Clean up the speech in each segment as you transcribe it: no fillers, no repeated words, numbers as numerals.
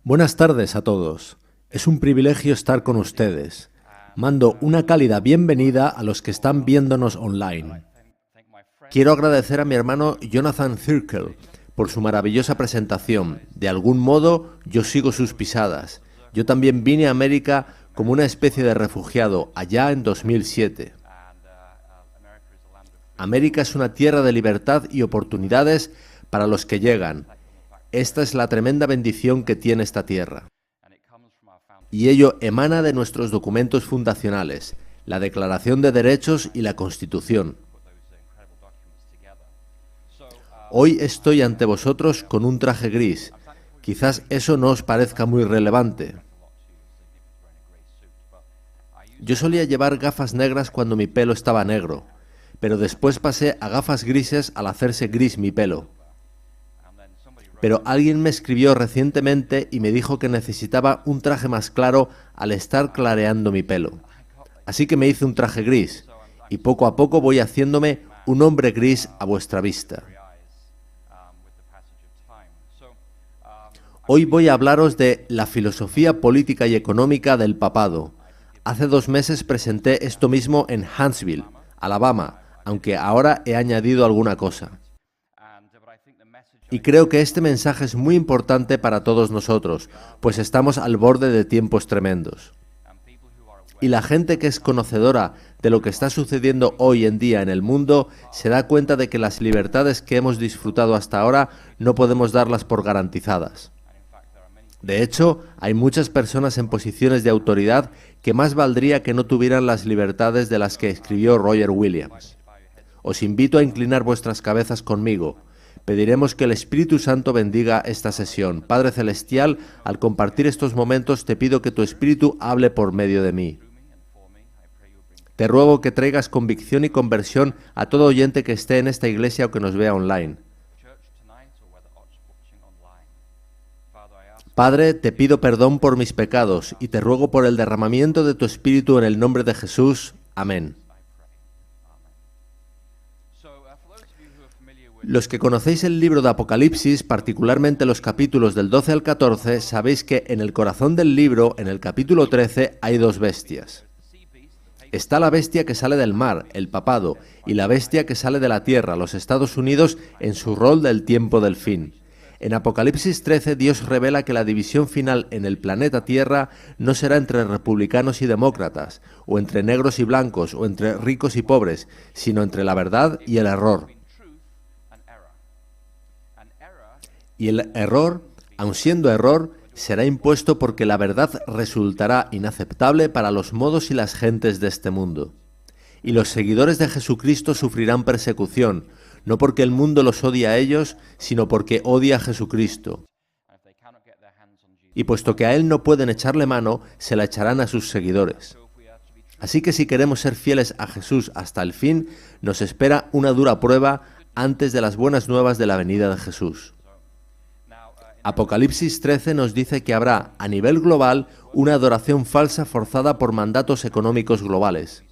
Buenas tardes a todos. Es un privilegio estar con ustedes. Mando una cálida bienvenida a los que están viéndonos online. Quiero agradecer a mi hermano Jonathan Thirkell por su maravillosa presentación. De algún modo, yo sigo sus pisadas. Yo también vine a América como una especie de refugiado allá en 2007. América es una tierra de libertad y oportunidades para los que llegan. Esta es la tremenda bendición que tiene esta tierra. Y ello emana de nuestros documentos fundacionales, la Declaración de Derechos y la Constitución. Hoy estoy ante vosotros con un traje gris. Quizás eso no os parezca muy relevante. Yo solía llevar gafas negras cuando mi pelo estaba negro, pero después pasé a gafas grises al hacerse gris mi pelo. Pero alguien me escribió recientemente y me dijo que necesitaba un traje más claro al estar clareando mi pelo. Así que me hice un traje gris, y poco a poco voy haciéndome un hombre gris a vuestra vista. Hoy voy a hablaros de la filosofía política y económica del papado. Hace 2 meses presenté esto mismo en Huntsville, Alabama, aunque ahora he añadido alguna cosa. Y creo que este mensaje es muy importante para todos nosotros, pues estamos al borde de tiempos tremendos. Y la gente que es conocedora de lo que está sucediendo hoy en día en el mundo se da cuenta de que las libertades que hemos disfrutado hasta ahora no podemos darlas por garantizadas. De hecho, hay muchas personas en posiciones de autoridad que más valdría que no tuvieran las libertades de las que escribió Roger Williams. Os invito a inclinar vuestras cabezas conmigo. Pediremos que el Espíritu Santo bendiga esta sesión. Padre Celestial, al compartir estos momentos te pido que tu Espíritu hable por medio de mí. Te ruego que traigas convicción y conversión a todo oyente que esté en esta iglesia o que nos vea online. Padre, te pido perdón por mis pecados y te ruego por el derramamiento de tu Espíritu en el nombre de Jesús. Amén. Los que conocéis el libro de Apocalipsis, particularmente los capítulos del 12 al 14, sabéis que en el corazón del libro, en el capítulo 13, hay 2 bestias. Está la bestia que sale del mar, el papado, y la bestia que sale de la tierra, los Estados Unidos, en su rol del tiempo del fin. En Apocalipsis 13, Dios revela que la división final en el planeta Tierra no será entre republicanos y demócratas, o entre negros y blancos, o entre ricos y pobres, sino entre la verdad y el error. Y el error, aun siendo error, será impuesto porque la verdad resultará inaceptable para los modos y las gentes de este mundo. Y los seguidores de Jesucristo sufrirán persecución, no porque el mundo los odie a ellos, sino porque odia a Jesucristo. Y puesto que a Él no pueden echarle mano, se la echarán a sus seguidores. Así que si queremos ser fieles a Jesús hasta el fin, nos espera una dura prueba antes de las buenas nuevas de la venida de Jesús. Apocalipsis 13 nos dice que habrá, a nivel global, una adoración falsa forzada por mandatos económicos globales.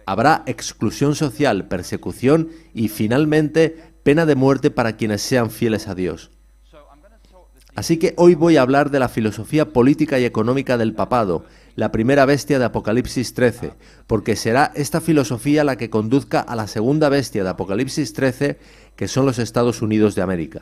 Habrá exclusión social, persecución y, finalmente, pena de muerte para quienes sean fieles a Dios. Así que hoy voy a hablar de la filosofía política y económica del papado, la primera bestia de Apocalipsis 13, porque será esta filosofía la que conduzca a la segunda bestia de Apocalipsis 13, que son los Estados Unidos de América.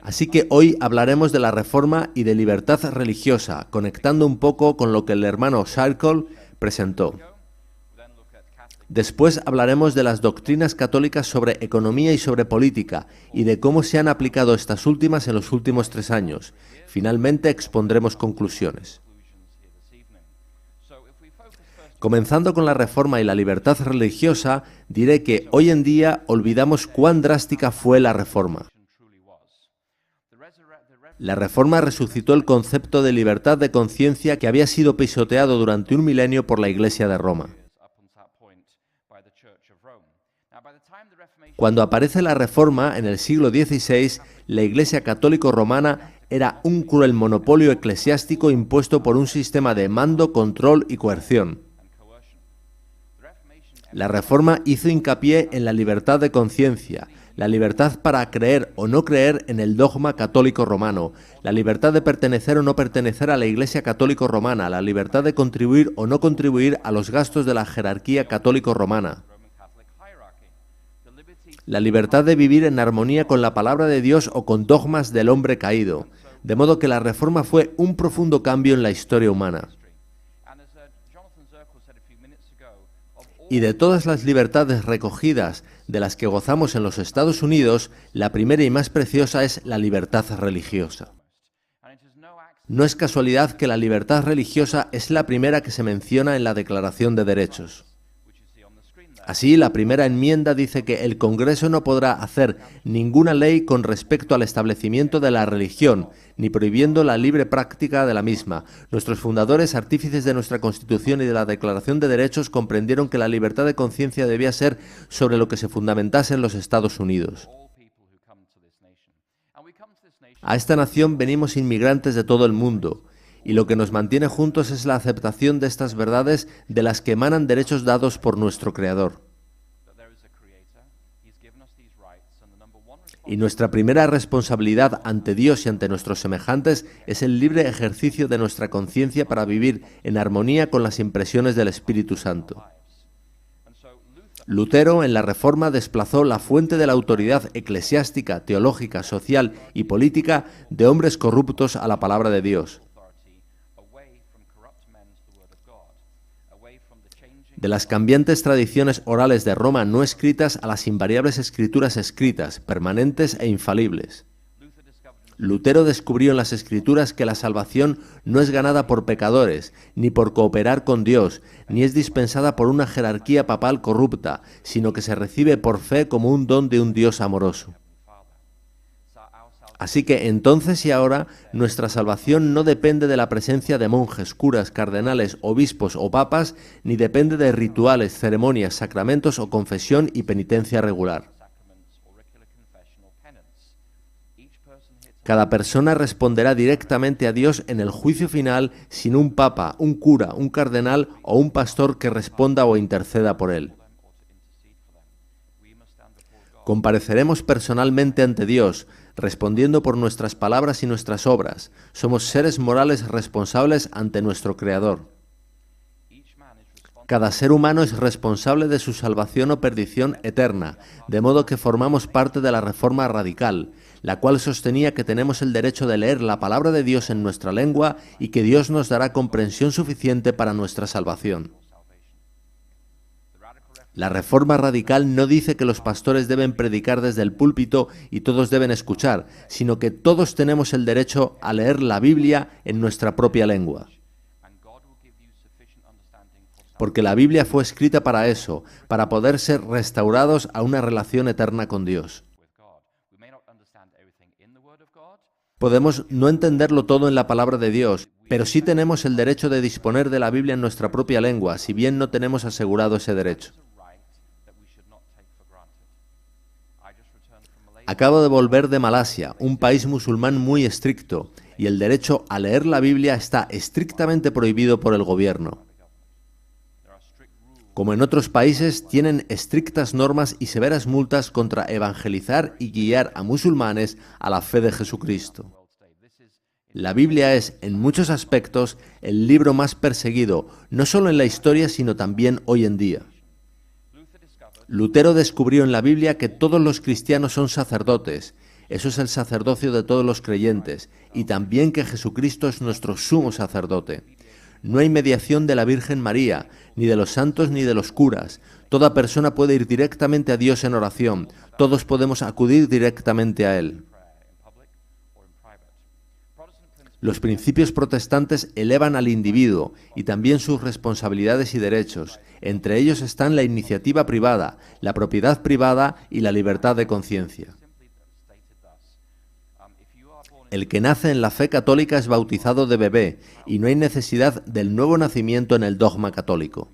Así que hoy hablaremos de la reforma y de libertad religiosa, conectando un poco con lo que el hermano Thirkell presentó. Después hablaremos de las doctrinas católicas sobre economía y sobre política, y de cómo se han aplicado estas últimas en los últimos 3 años. Finalmente expondremos conclusiones. Comenzando con la reforma y la libertad religiosa, diré que hoy en día olvidamos cuán drástica fue la reforma. La Reforma resucitó el concepto de libertad de conciencia que había sido pisoteado durante un milenio por la Iglesia de Roma. Cuando aparece la Reforma en el siglo XVI, la Iglesia católico romana era un cruel monopolio eclesiástico impuesto por un sistema de mando, control y coerción. La Reforma hizo hincapié en la libertad de conciencia, la libertad para creer o no creer en el dogma católico romano, la libertad de pertenecer o no pertenecer a la Iglesia católico romana, la libertad de contribuir o no contribuir a los gastos de la jerarquía católico romana, la libertad de vivir en armonía con la palabra de Dios o con dogmas del hombre caído, de modo que la Reforma fue un profundo cambio en la historia humana. Y de todas las libertades recogidas de las que gozamos en los Estados Unidos, la primera y más preciosa es la libertad religiosa. No es casualidad que la libertad religiosa es la primera que se menciona en la Declaración de Derechos. Así, la primera enmienda dice que el Congreso no podrá hacer ninguna ley con respecto al establecimiento de la religión, ni prohibiendo la libre práctica de la misma. Nuestros fundadores, artífices de nuestra Constitución y de la Declaración de Derechos, comprendieron que la libertad de conciencia debía ser sobre lo que se fundamentase en los Estados Unidos. A esta nación venimos inmigrantes de todo el mundo, y lo que nos mantiene juntos es la aceptación de estas verdades de las que emanan derechos dados por nuestro Creador. Y nuestra primera responsabilidad ante Dios y ante nuestros semejantes es el libre ejercicio de nuestra conciencia para vivir en armonía con las impresiones del Espíritu Santo. Lutero, en la Reforma, desplazó la fuente de la autoridad eclesiástica, teológica, social y política de hombres corruptos a la palabra de Dios. De las cambiantes tradiciones orales de Roma no escritas a las invariables escrituras escritas, permanentes e infalibles. Lutero descubrió en las Escrituras que la salvación no es ganada por pecadores, ni por cooperar con Dios, ni es dispensada por una jerarquía papal corrupta, sino que se recibe por fe como un don de un Dios amoroso. Así que entonces y ahora nuestra salvación no depende de la presencia de monjes, curas, cardenales, obispos o papas, ni depende de rituales, ceremonias, sacramentos o confesión y penitencia regular. Cada persona responderá directamente a Dios en el juicio final sin un papa, un cura, un cardenal o un pastor que responda o interceda por él. Compareceremos personalmente ante Dios, respondiendo por nuestras palabras y nuestras obras. Somos seres morales responsables ante nuestro Creador. Cada ser humano es responsable de su salvación o perdición eterna, de modo que formamos parte de la Reforma Radical, la cual sostenía que tenemos el derecho de leer la palabra de Dios en nuestra lengua y que Dios nos dará comprensión suficiente para nuestra salvación. La Reforma Radical no dice que los pastores deben predicar desde el púlpito y todos deben escuchar, sino que todos tenemos el derecho a leer la Biblia en nuestra propia lengua. Porque la Biblia fue escrita para eso, para poder ser restaurados a una relación eterna con Dios. Podemos no entenderlo todo en la palabra de Dios, pero sí tenemos el derecho de disponer de la Biblia en nuestra propia lengua, si bien no tenemos asegurado ese derecho. Acabo de volver de Malasia, un país musulmán muy estricto, y el derecho a leer la Biblia está estrictamente prohibido por el gobierno. Como en otros países, tienen estrictas normas y severas multas contra evangelizar y guiar a musulmanes a la fe de Jesucristo. La Biblia es, en muchos aspectos, el libro más perseguido, no solo en la historia, sino también hoy en día. Lutero descubrió en la Biblia que todos los cristianos son sacerdotes. Eso es el sacerdocio de todos los creyentes, y también que Jesucristo es nuestro sumo sacerdote. No hay mediación de la Virgen María, ni de los santos ni de los curas. Toda persona puede ir directamente a Dios en oración. Todos podemos acudir directamente a Él. Los principios protestantes elevan al individuo y también sus responsabilidades y derechos. Entre ellos están la iniciativa privada, la propiedad privada y la libertad de conciencia. El que nace en la fe católica es bautizado de bebé y no hay necesidad del nuevo nacimiento en el dogma católico.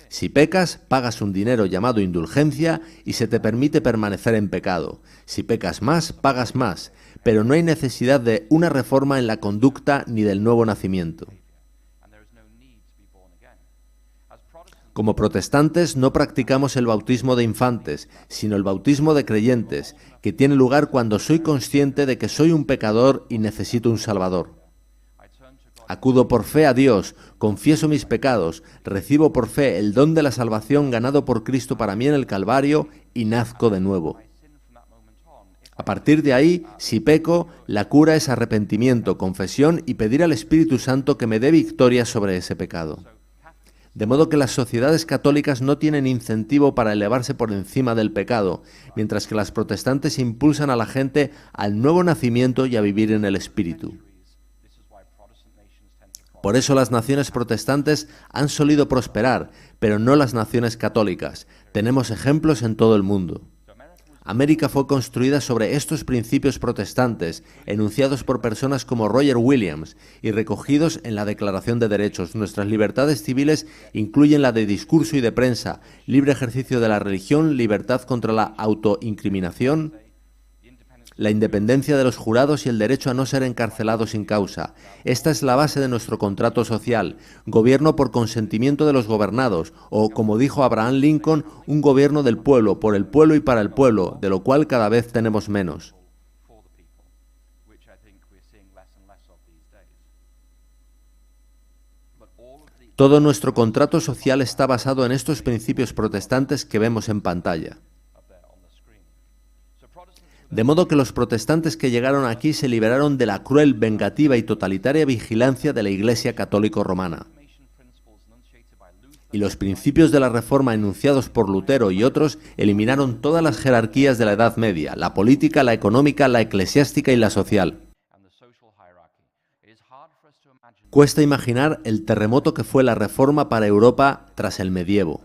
Si pecas, pagas un dinero llamado indulgencia y se te permite permanecer en pecado. Si pecas más, pagas más, pero no hay necesidad de una reforma en la conducta ni del nuevo nacimiento. Como protestantes no practicamos el bautismo de infantes, sino el bautismo de creyentes, que tiene lugar cuando soy consciente de que soy un pecador y necesito un Salvador. Acudo por fe a Dios, confieso mis pecados, recibo por fe el don de la salvación ganado por Cristo para mí en el Calvario y nazco de nuevo. A partir de ahí, si peco, la cura es arrepentimiento, confesión y pedir al Espíritu Santo que me dé victoria sobre ese pecado. De modo que las sociedades católicas no tienen incentivo para elevarse por encima del pecado, mientras que las protestantes impulsan a la gente al nuevo nacimiento y a vivir en el Espíritu. Por eso las naciones protestantes han solido prosperar, pero no las naciones católicas. Tenemos ejemplos en todo el mundo. América fue construida sobre estos principios protestantes, enunciados por personas como Roger Williams y recogidos en la Declaración de Derechos. Nuestras libertades civiles incluyen la de discurso y de prensa, libre ejercicio de la religión, libertad contra la autoincriminación, la independencia de los jurados y el derecho a no ser encarcelado sin causa. Esta es la base de nuestro contrato social, gobierno por consentimiento de los gobernados, o, como dijo Abraham Lincoln, un gobierno del pueblo, por el pueblo y para el pueblo, de lo cual cada vez tenemos menos. Todo nuestro contrato social está basado en estos principios protestantes que vemos en pantalla. De modo que los protestantes que llegaron aquí se liberaron de la cruel, vengativa y totalitaria vigilancia de la Iglesia católico romana. Y los principios de la Reforma enunciados por Lutero y otros eliminaron todas las jerarquías de la Edad Media, la política, la económica, la eclesiástica y la social. Cuesta imaginar el terremoto que fue la Reforma para Europa tras el medievo.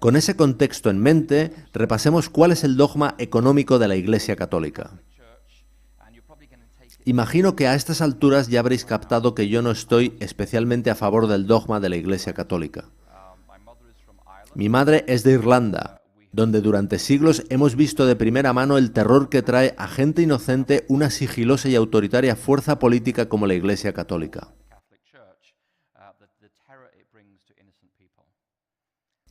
Con ese contexto en mente, repasemos cuál es el dogma económico de la Iglesia Católica. Imagino que a estas alturas ya habréis captado que yo no estoy especialmente a favor del dogma de la Iglesia Católica. Mi madre es de Irlanda, donde durante siglos hemos visto de primera mano el terror que trae a gente inocente una sigilosa y autoritaria fuerza política como la Iglesia Católica.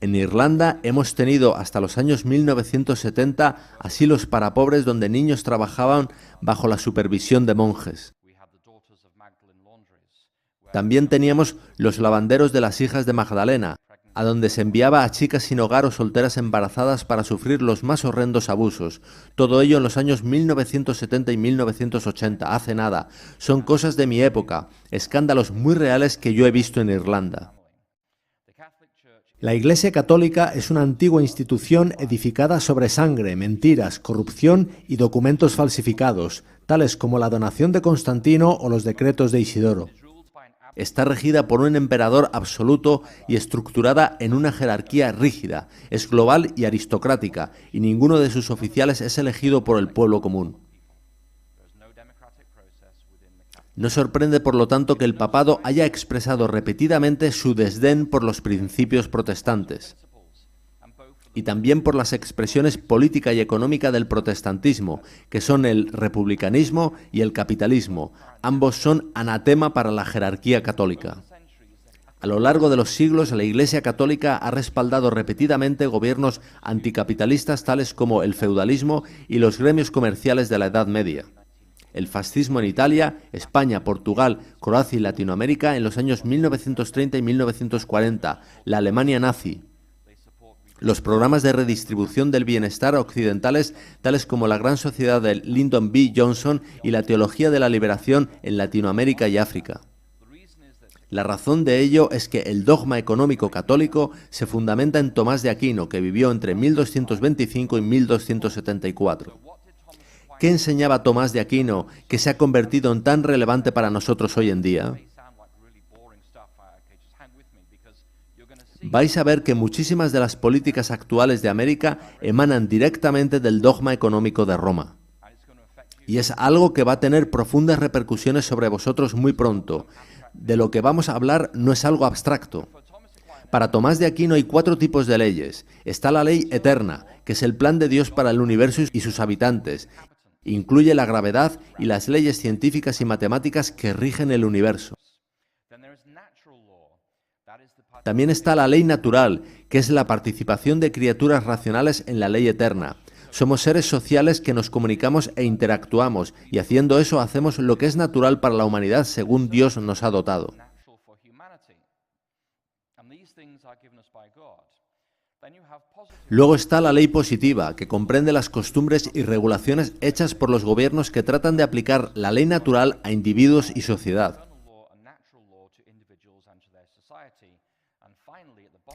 En Irlanda hemos tenido hasta los años 1970 asilos para pobres donde niños trabajaban bajo la supervisión de monjes. También teníamos los lavanderos de las hijas de Magdalena, a donde se enviaba a chicas sin hogar o solteras embarazadas para sufrir los más horrendos abusos. Todo ello en los años 1970 y 1980, hace nada. Son cosas de mi época, escándalos muy reales que yo he visto en Irlanda. La Iglesia Católica es una antigua institución edificada sobre sangre, mentiras, corrupción y documentos falsificados, tales como la donación de Constantino o los decretos de Isidoro. Está regida por un emperador absoluto y estructurada en una jerarquía rígida, es global y aristocrática, y ninguno de sus oficiales es elegido por el pueblo común. No sorprende, por lo tanto, que el papado haya expresado repetidamente su desdén por los principios protestantes y también por las expresiones política y económica del protestantismo, que son el republicanismo y el capitalismo. Ambos son anatema para la jerarquía católica. A lo largo de los siglos, la Iglesia Católica ha respaldado repetidamente gobiernos anticapitalistas tales como el feudalismo y los gremios comerciales de la Edad Media. El fascismo en Italia, España, Portugal, Croacia y Latinoamérica en los años 1930 y 1940, la Alemania nazi. Los programas de redistribución del bienestar occidentales, tales como la Gran Sociedad de Lyndon B. Johnson y la Teología de la Liberación en Latinoamérica y África. La razón de ello es que el dogma económico católico se fundamenta en Tomás de Aquino, que vivió entre 1225 y 1274. ¿Qué enseñaba Tomás de Aquino que se ha convertido en tan relevante para nosotros hoy en día? Vais a ver que muchísimas de las políticas actuales de América emanan directamente del dogma económico de Roma. Y es algo que va a tener profundas repercusiones sobre vosotros muy pronto. De lo que vamos a hablar no es algo abstracto. Para Tomás de Aquino hay 4 tipos de leyes. Está la ley eterna, que es el plan de Dios para el universo y sus habitantes. Incluye la gravedad y las leyes científicas y matemáticas que rigen el universo. También está la ley natural, que es la participación de criaturas racionales en la ley eterna. Somos seres sociales que nos comunicamos e interactuamos, y haciendo eso hacemos lo que es natural para la humanidad según Dios nos ha dotado. Luego está la ley positiva, que comprende las costumbres y regulaciones hechas por los gobiernos que tratan de aplicar la ley natural a individuos y sociedad.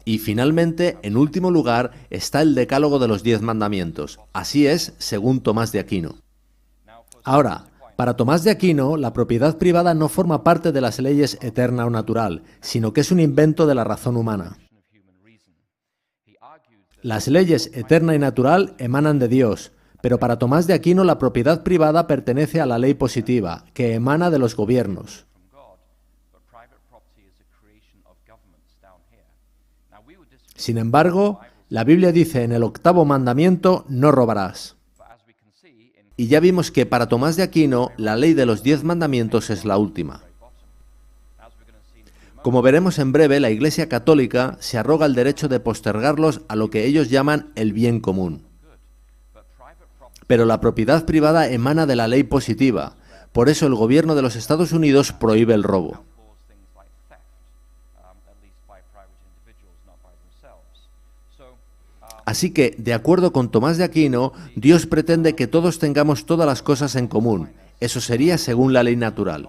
Y finalmente, en último lugar, está el decálogo de los 10 mandamientos. Así es, según Tomás de Aquino. Ahora, para Tomás de Aquino, la propiedad privada no forma parte de las leyes eterna o natural, sino que es un invento de la razón humana. Las leyes eterna y natural emanan de Dios, pero para Tomás de Aquino la propiedad privada pertenece a la ley positiva, que emana de los gobiernos. Sin embargo, la Biblia dice en el 8º mandamiento, no robarás. Y ya vimos que para Tomás de Aquino, la ley de los 10 mandamientos es la última. Como veremos en breve, la Iglesia Católica se arroga el derecho de postergarlos a lo que ellos llaman el bien común. Pero la propiedad privada emana de la ley positiva, por eso el gobierno de los Estados Unidos prohíbe el robo. Así que, de acuerdo con Tomás de Aquino, Dios pretende que todos tengamos todas las cosas en común. Eso sería según la ley natural.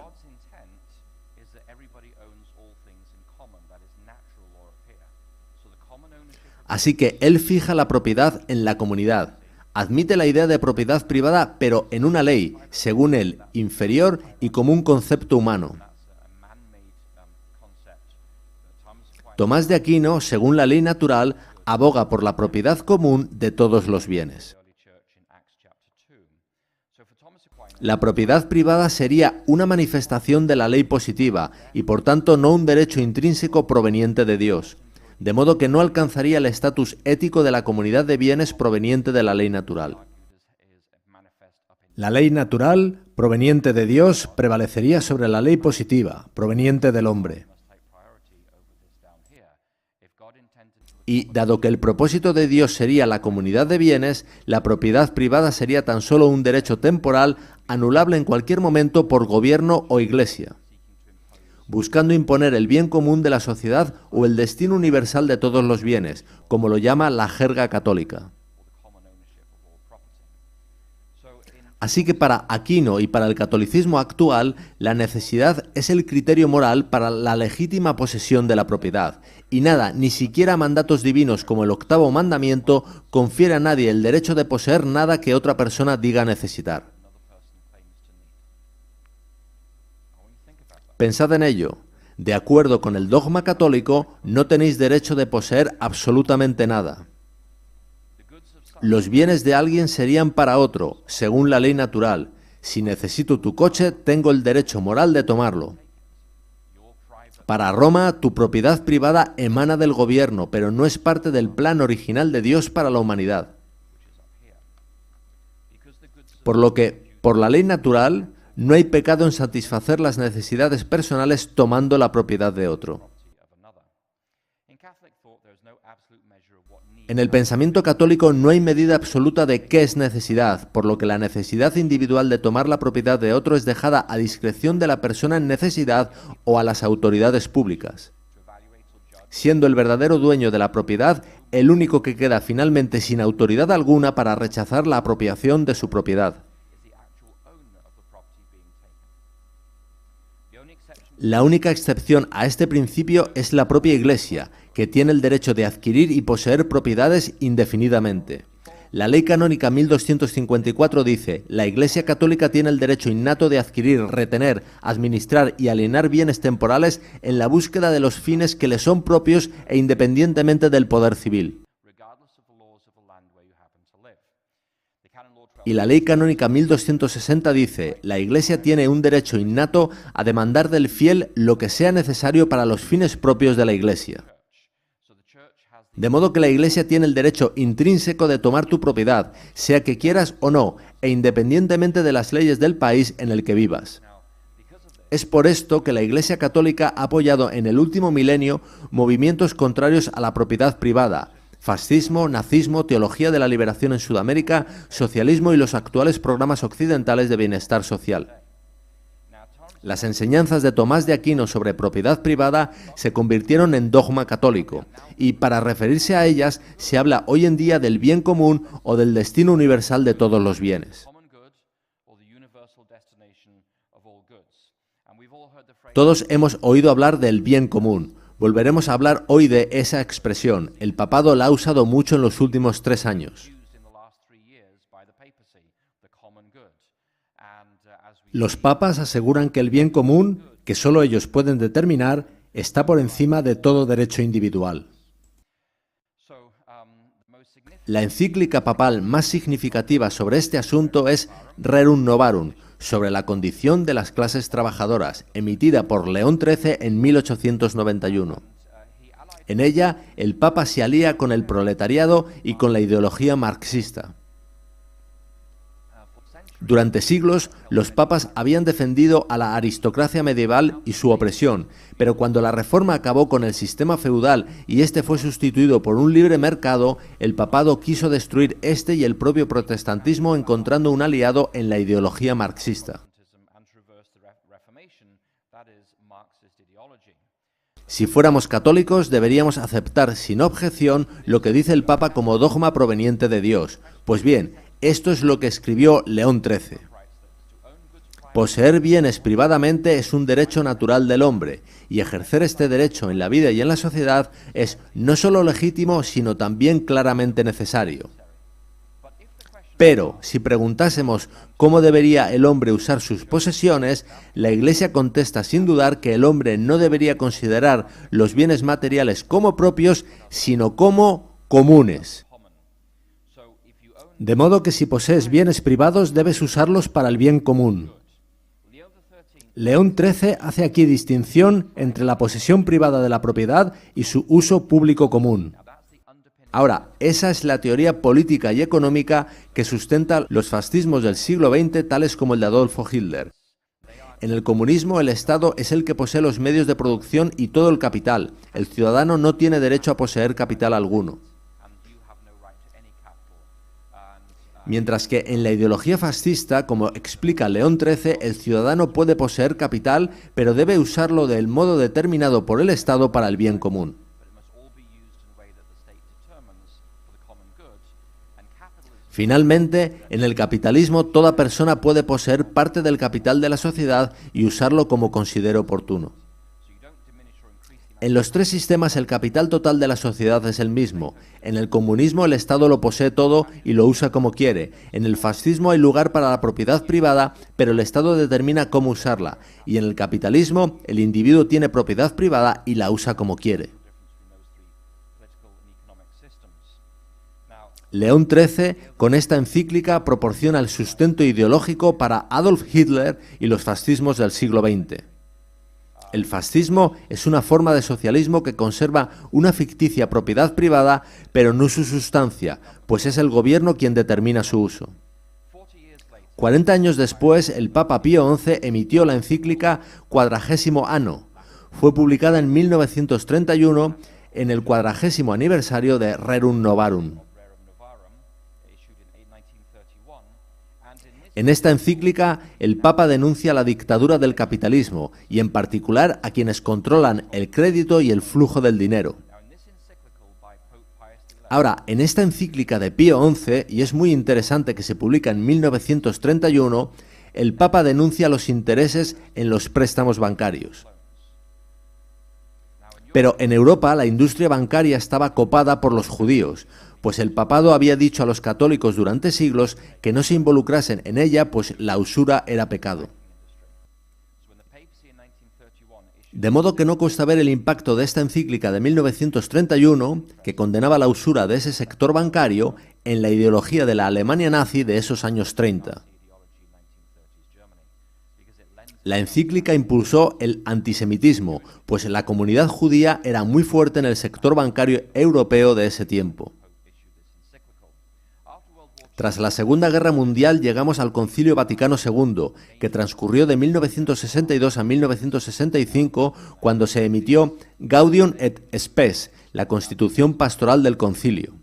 Así que Él fija la propiedad en la comunidad. Admite la idea de propiedad privada, pero en una ley, según Él, inferior y como un concepto humano. Tomás de Aquino, según la ley natural, aboga por la propiedad común de todos los bienes. La propiedad privada sería una manifestación de la ley positiva y por tanto no un derecho intrínseco proveniente de Dios, de modo que no alcanzaría el estatus ético de la comunidad de bienes proveniente de la ley natural. La ley natural, proveniente de Dios, prevalecería sobre la ley positiva, proveniente del hombre. Y, dado que el propósito de Dios sería la comunidad de bienes, la propiedad privada sería tan solo un derecho temporal anulable en cualquier momento por gobierno o iglesia, buscando imponer el bien común de la sociedad o el destino universal de todos los bienes, como lo llama la jerga católica. Así que para Aquino y para el catolicismo actual, la necesidad es el criterio moral para la legítima posesión de la propiedad, y nada, ni siquiera mandatos divinos como el 8º mandamiento, confiere a nadie el derecho de poseer nada que otra persona diga necesitar. Pensad en ello. De acuerdo con el dogma católico, no tenéis derecho de poseer absolutamente nada. Los bienes de alguien serían para otro, según la ley natural. Si necesito tu coche, tengo el derecho moral de tomarlo. Para Roma, tu propiedad privada emana del gobierno, pero no es parte del plan original de Dios para la humanidad. Por lo que, por la ley natural, no hay pecado en satisfacer las necesidades personales tomando la propiedad de otro. En el pensamiento católico no hay medida absoluta de qué es necesidad, por lo que la necesidad individual de tomar la propiedad de otro es dejada a discreción de la persona en necesidad o a las autoridades públicas. Siendo el verdadero dueño de la propiedad el único que queda finalmente sin autoridad alguna para rechazar la apropiación de su propiedad. La única excepción a este principio es la propia Iglesia, que tiene el derecho de adquirir y poseer propiedades indefinidamente. La Ley Canónica 1254 dice: la Iglesia Católica tiene el derecho innato de adquirir, retener, administrar y alienar bienes temporales en la búsqueda de los fines que le son propios e independientemente del poder civil. Y la Ley Canónica 1260 dice: la Iglesia tiene un derecho innato a demandar del fiel lo que sea necesario para los fines propios de la Iglesia. De modo que la Iglesia tiene el derecho intrínseco de tomar tu propiedad, sea que quieras o no, e independientemente de las leyes del país en el que vivas. Es por esto que la Iglesia Católica ha apoyado en el último milenio movimientos contrarios a la propiedad privada, fascismo, nazismo, teología de la liberación en Sudamérica, socialismo y los actuales programas occidentales de bienestar social. Las enseñanzas de Tomás de Aquino sobre propiedad privada se convirtieron en dogma católico, y para referirse a ellas se habla hoy en día del bien común o del destino universal de todos los bienes. Todos hemos oído hablar del bien común. Volveremos a hablar hoy de esa expresión. El papado la ha usado mucho en los últimos 3 años. Los papas aseguran que el bien común, que solo ellos pueden determinar, está por encima de todo derecho individual. La encíclica papal más significativa sobre este asunto es Rerum Novarum, sobre la condición de las clases trabajadoras, emitida por León XIII en 1891. En ella, el Papa se alía con el proletariado y con la ideología marxista. Durante siglos, los papas habían defendido a la aristocracia medieval y su opresión, pero cuando la reforma acabó con el sistema feudal y este fue sustituido por un libre mercado, el papado quiso destruir este y el propio protestantismo encontrando un aliado en la ideología marxista. Si fuéramos católicos, deberíamos aceptar sin objeción lo que dice el Papa como dogma proveniente de Dios. Pues bien, esto es lo que escribió León XIII. Poseer bienes privadamente es un derecho natural del hombre, y ejercer este derecho en la vida y en la sociedad es no solo legítimo, sino también claramente necesario. Pero, si preguntásemos cómo debería el hombre usar sus posesiones, la Iglesia contesta sin dudar que el hombre no debería considerar los bienes materiales como propios, sino como comunes. De modo que si posees bienes privados, debes usarlos para el bien común. León XIII hace aquí distinción entre la posesión privada de la propiedad y su uso público común. Ahora, esa es la teoría política y económica que sustenta los fascismos del siglo XX, tales como el de Adolfo Hitler. En el comunismo, el Estado es el que posee los medios de producción y todo el capital. El ciudadano no tiene derecho a poseer capital alguno. Mientras que en la ideología fascista, como explica León XIII, el ciudadano puede poseer capital, pero debe usarlo del modo determinado por el Estado para el bien común. Finalmente, en el capitalismo, toda persona puede poseer parte del capital de la sociedad y usarlo como considere oportuno. En los 3 sistemas el capital total de la sociedad es el mismo. En el comunismo el Estado lo posee todo y lo usa como quiere. En el fascismo hay lugar para la propiedad privada, pero el Estado determina cómo usarla. Y en el capitalismo el individuo tiene propiedad privada y la usa como quiere. León XIII, con esta encíclica, proporciona el sustento ideológico para Adolf Hitler y los fascismos del siglo XX. El fascismo es una forma de socialismo que conserva una ficticia propiedad privada, pero no su sustancia, pues es el gobierno quien determina su uso. 40 años después, el Papa Pío XI emitió la encíclica Quadragesimo Anno. Fue publicada en 1931 en el 40º aniversario de Rerum Novarum. En esta encíclica, el Papa denuncia la dictadura del capitalismo y, en particular, a quienes controlan el crédito y el flujo del dinero. Ahora, en esta encíclica de Pío XI, y es muy interesante que se publica en 1931, el Papa denuncia los intereses en los préstamos bancarios. Pero en Europa la industria bancaria estaba copada por los judíos, pues el papado había dicho a los católicos durante siglos que no se involucrasen en ella, pues la usura era pecado. De modo que no cuesta ver el impacto de esta encíclica de 1931, que condenaba la usura de ese sector bancario, en la ideología de la Alemania nazi de esos años 30. La encíclica impulsó el antisemitismo, pues la comunidad judía era muy fuerte en el sector bancario europeo de ese tiempo. Tras la Segunda Guerra Mundial llegamos al Concilio Vaticano II, que transcurrió de 1962 a 1965, cuando se emitió Gaudium et Spes, la Constitución Pastoral del Concilio.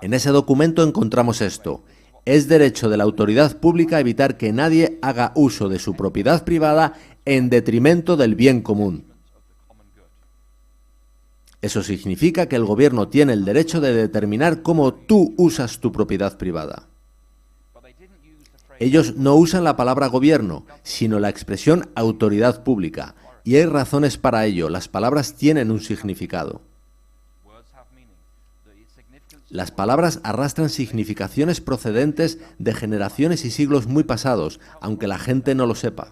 En ese documento encontramos esto: es derecho de la autoridad pública evitar que nadie haga uso de su propiedad privada en detrimento del bien común. Eso significa que el gobierno tiene el derecho de determinar cómo tú usas tu propiedad privada. Ellos no usan la palabra gobierno, sino la expresión autoridad pública, y hay razones para ello. Las palabras tienen un significado. Las palabras arrastran significaciones procedentes de generaciones y siglos muy pasados, aunque la gente no lo sepa.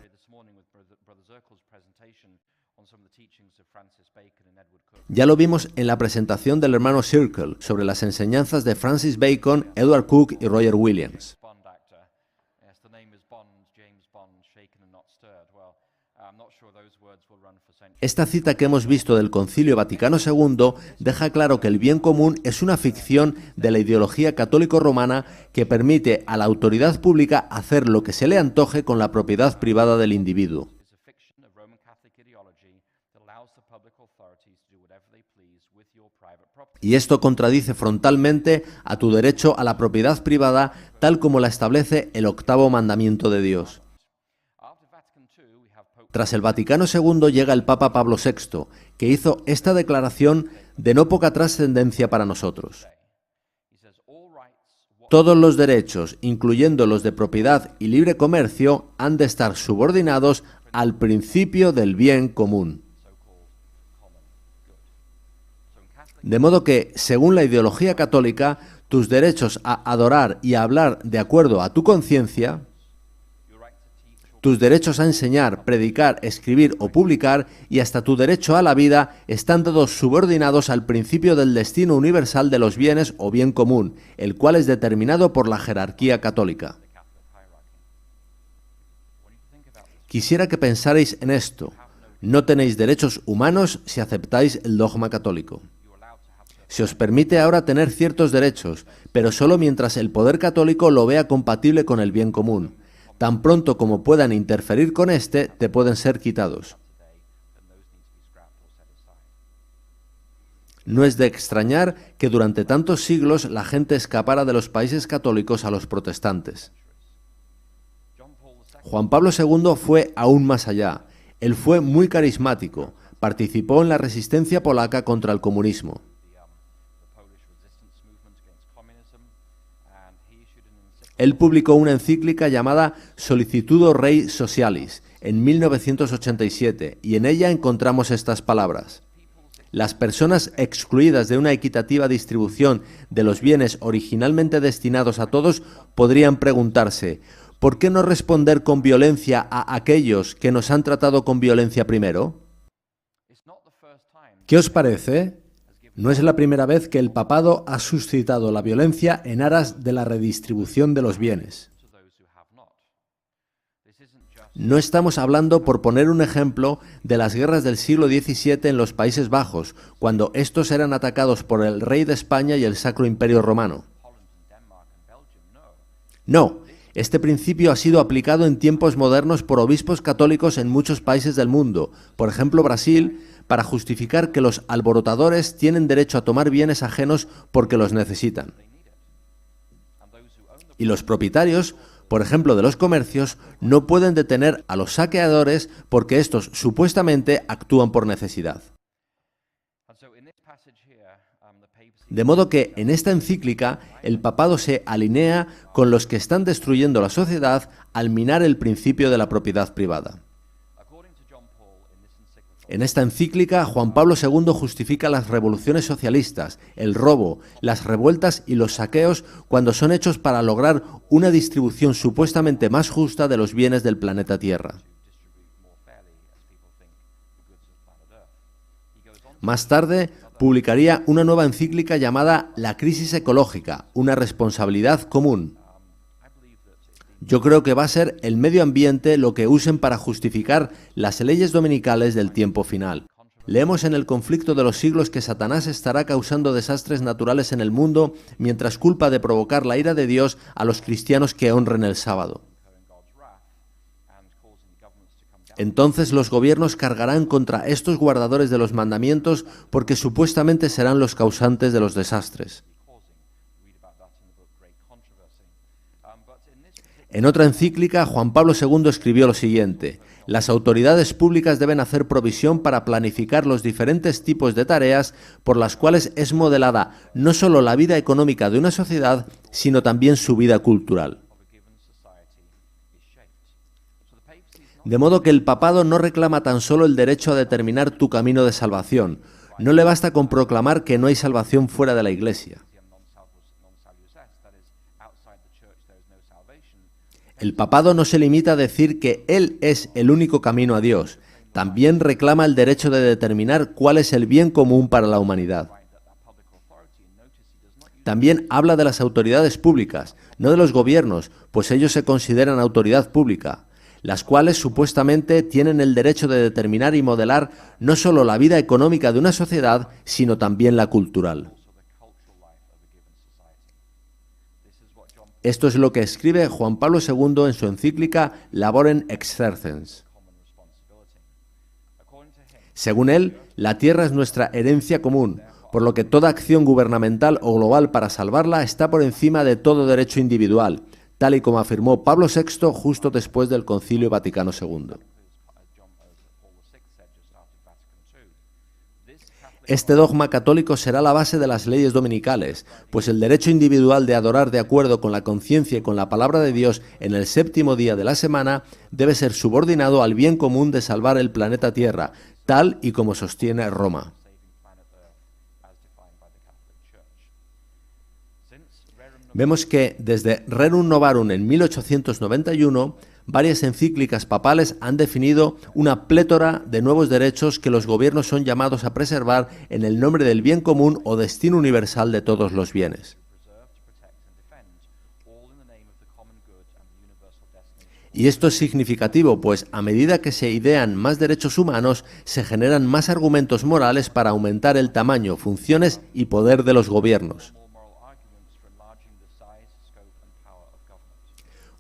Ya lo vimos en la presentación del hermano Circle sobre las enseñanzas de Francis Bacon, Edward Cook y Roger Williams. Esta cita que hemos visto del Concilio Vaticano II deja claro que el bien común es una ficción de la ideología católico-romana que permite a la autoridad pública hacer lo que se le antoje con la propiedad privada del individuo. Y esto contradice frontalmente a tu derecho a la propiedad privada, tal como la establece el octavo mandamiento de Dios. Tras el Vaticano II llega el Papa Pablo VI, que hizo esta declaración de no poca trascendencia para nosotros. Todos los derechos, incluyendo los de propiedad y libre comercio, han de estar subordinados al principio del bien común. De modo que, según la ideología católica, tus derechos a adorar y a hablar de acuerdo a tu conciencia, tus derechos a enseñar, predicar, escribir o publicar y hasta tu derecho a la vida están todos subordinados al principio del destino universal de los bienes o bien común, el cual es determinado por la jerarquía católica. Quisiera que pensarais en esto. No tenéis derechos humanos si aceptáis el dogma católico. Se os permite ahora tener ciertos derechos, pero solo mientras el poder católico lo vea compatible con el bien común. Tan pronto como puedan interferir con este, te pueden ser quitados. No es de extrañar que durante tantos siglos la gente escapara de los países católicos a los protestantes. Juan Pablo II fue aún más allá. Él fue muy carismático, participó en la resistencia polaca contra el comunismo. Él publicó una encíclica llamada Solicitudo Rei Socialis en 1987 y en ella encontramos estas palabras: las personas excluidas de una equitativa distribución de los bienes originalmente destinados a todos podrían preguntarse: ¿por qué no responder con violencia a aquellos que nos han tratado con violencia primero? ¿Qué os parece? No es la primera vez que el papado ha suscitado la violencia en aras de la redistribución de los bienes. No estamos hablando, por poner un ejemplo, de las guerras del siglo XVII en los Países Bajos, cuando estos eran atacados por el rey de España y el Sacro Imperio Romano. No, este principio ha sido aplicado en tiempos modernos por obispos católicos en muchos países del mundo, por ejemplo Brasil, para justificar que los alborotadores tienen derecho a tomar bienes ajenos porque los necesitan. Y los propietarios, por ejemplo de los comercios, no pueden detener a los saqueadores porque estos supuestamente actúan por necesidad. De modo que en esta encíclica el papado se alinea con los que están destruyendo la sociedad al minar el principio de la propiedad privada. En esta encíclica, Juan Pablo II justifica las revoluciones socialistas, el robo, las revueltas y los saqueos cuando son hechos para lograr una distribución supuestamente más justa de los bienes del planeta Tierra. Más tarde, publicaría una nueva encíclica llamada La crisis ecológica, una responsabilidad común. Yo creo que va a ser el medio ambiente lo que usen para justificar las leyes dominicales del tiempo final. Leemos en el conflicto de los siglos que Satanás estará causando desastres naturales en el mundo mientras culpa de provocar la ira de Dios a los cristianos que honren el sábado. Entonces los gobiernos cargarán contra estos guardadores de los mandamientos porque supuestamente serán los causantes de los desastres. En otra encíclica, Juan Pablo II escribió lo siguiente: las autoridades públicas deben hacer provisión para planificar los diferentes tipos de tareas por las cuales es modelada no solo la vida económica de una sociedad, sino también su vida cultural. De modo que el papado no reclama tan solo el derecho a determinar tu camino de salvación. No le basta con proclamar que no hay salvación fuera de la Iglesia. El papado no se limita a decir que Él es el único camino a Dios. También reclama el derecho de determinar cuál es el bien común para la humanidad. También habla de las autoridades públicas, no de los gobiernos, pues ellos se consideran autoridad pública, las cuales supuestamente tienen el derecho de determinar y modelar no solo la vida económica de una sociedad, sino también la cultural. Esto es lo que escribe Juan Pablo II en su encíclica Laborem Exercens. Según él, la tierra es nuestra herencia común, por lo que toda acción gubernamental o global para salvarla está por encima de todo derecho individual, tal y como afirmó Pablo VI justo después del Concilio Vaticano II. Este dogma católico será la base de las leyes dominicales, pues el derecho individual de adorar de acuerdo con la conciencia y con la palabra de Dios en el séptimo día de la semana debe ser subordinado al bien común de salvar el planeta Tierra, tal y como sostiene Roma. Vemos que desde Rerum Novarum en 1891, varias encíclicas papales han definido una plétora de nuevos derechos que los gobiernos son llamados a preservar en el nombre del bien común o destino universal de todos los bienes. Y esto es significativo, pues a medida que se idean más derechos humanos, se generan más argumentos morales para aumentar el tamaño, funciones y poder de los gobiernos.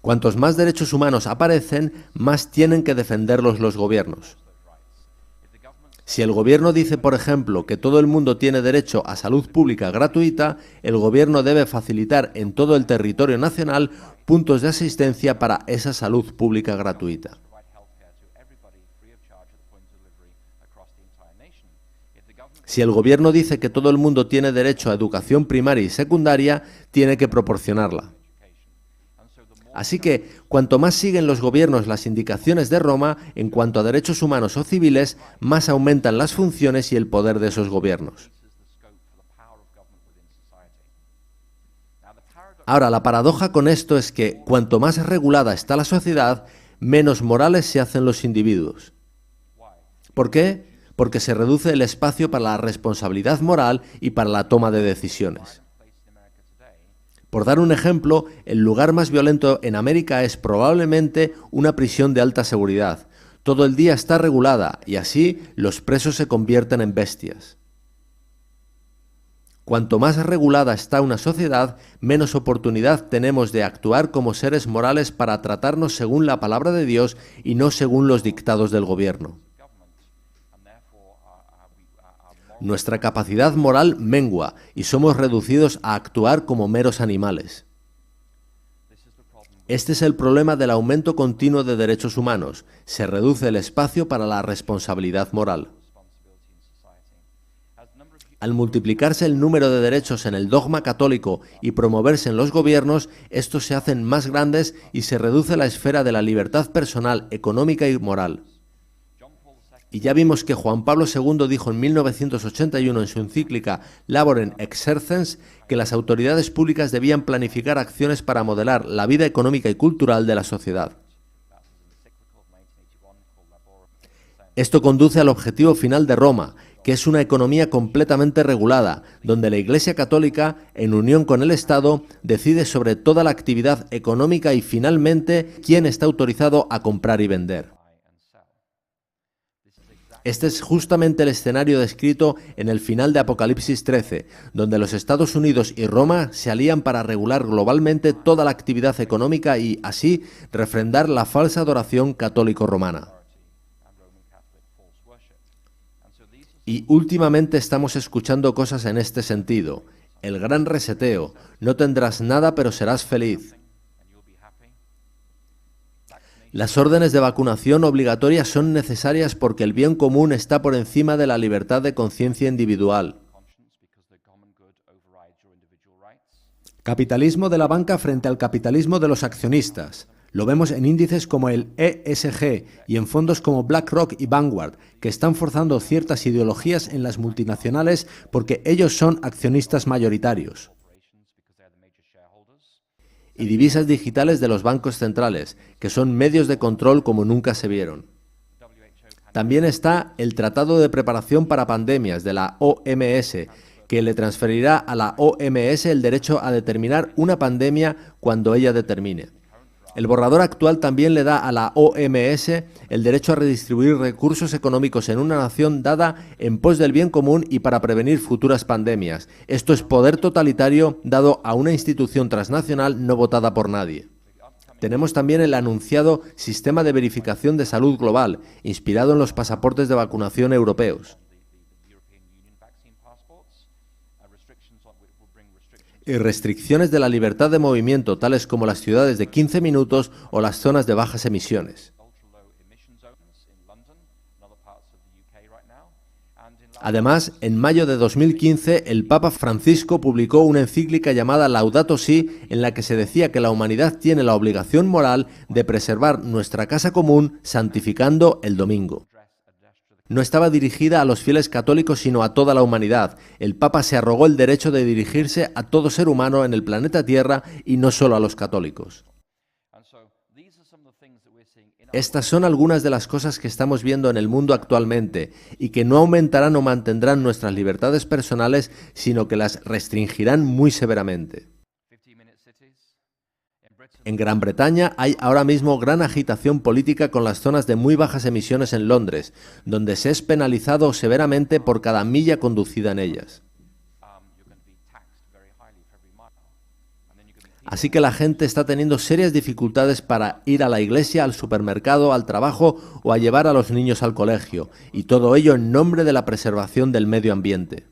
Cuantos más derechos humanos aparecen, más tienen que defenderlos los gobiernos. Si el gobierno dice, por ejemplo, que todo el mundo tiene derecho a salud pública gratuita, el gobierno debe facilitar en todo el territorio nacional puntos de asistencia para esa salud pública gratuita. Si el gobierno dice que todo el mundo tiene derecho a educación primaria y secundaria, tiene que proporcionarla. Así que, cuanto más siguen los gobiernos las indicaciones de Roma en cuanto a derechos humanos o civiles, más aumentan las funciones y el poder de esos gobiernos. Ahora, la paradoja con esto es que, cuanto más regulada está la sociedad, menos morales se hacen los individuos. ¿Por qué? Porque se reduce el espacio para la responsabilidad moral y para la toma de decisiones. Por dar un ejemplo, el lugar más violento en América es probablemente una prisión de alta seguridad. Todo el día está regulada y así los presos se convierten en bestias. Cuanto más regulada está una sociedad, menos oportunidad tenemos de actuar como seres morales para tratarnos según la palabra de Dios y no según los dictados del gobierno. Nuestra capacidad moral mengua y somos reducidos a actuar como meros animales. Este es el problema del aumento continuo de derechos humanos. Se reduce el espacio para la responsabilidad moral. Al multiplicarse el número de derechos en el dogma católico y promoverse en los gobiernos, estos se hacen más grandes y se reduce la esfera de la libertad personal, económica y moral. Y ya vimos que Juan Pablo II dijo en 1981 en su encíclica Laborem Exercens que las autoridades públicas debían planificar acciones para modelar la vida económica y cultural de la sociedad. Esto conduce al objetivo final de Roma, que es una economía completamente regulada, donde la Iglesia Católica, en unión con el Estado, decide sobre toda la actividad económica y finalmente quién está autorizado a comprar y vender. Este es justamente el escenario descrito en el final de Apocalipsis 13, donde los Estados Unidos y Roma se alían para regular globalmente toda la actividad económica y, así, refrendar la falsa adoración católico-romana. Y últimamente estamos escuchando cosas en este sentido. El gran reseteo. No tendrás nada, pero serás feliz. Las órdenes de vacunación obligatorias son necesarias porque el bien común está por encima de la libertad de conciencia individual. Capitalismo de la banca frente al capitalismo de los accionistas. Lo vemos en índices como el ESG y en fondos como BlackRock y Vanguard, que están forzando ciertas ideologías en las multinacionales porque ellos son accionistas mayoritarios. Y divisas digitales de los bancos centrales, que son medios de control como nunca se vieron. También está el Tratado de Preparación para Pandemias de la OMS, que le transferirá a la OMS el derecho a determinar una pandemia cuando ella determine. El borrador actual también le da a la OMS el derecho a redistribuir recursos económicos en una nación dada en pos del bien común y para prevenir futuras pandemias. Esto es poder totalitario dado a una institución transnacional no votada por nadie. Tenemos también el anunciado Sistema de Verificación de Salud Global, inspirado en los pasaportes de vacunación europeos. Y restricciones de la libertad de movimiento, tales como las ciudades de 15 minutos o las zonas de bajas emisiones. Además, en mayo de 2015, el Papa Francisco publicó una encíclica llamada Laudato Si, en la que se decía que la humanidad tiene la obligación moral de preservar nuestra casa común, santificando el domingo. No estaba dirigida a los fieles católicos, sino a toda la humanidad. El Papa se arrogó el derecho de dirigirse a todo ser humano en el planeta Tierra y no solo a los católicos. Estas son algunas de las cosas que estamos viendo en el mundo actualmente y que no aumentarán o mantendrán nuestras libertades personales, sino que las restringirán muy severamente. En Gran Bretaña hay ahora mismo gran agitación política con las zonas de muy bajas emisiones en Londres, donde se es penalizado severamente por cada milla conducida en ellas. Así que la gente está teniendo serias dificultades para ir a la iglesia, al supermercado, al trabajo o a llevar a los niños al colegio, y todo ello en nombre de la preservación del medio ambiente.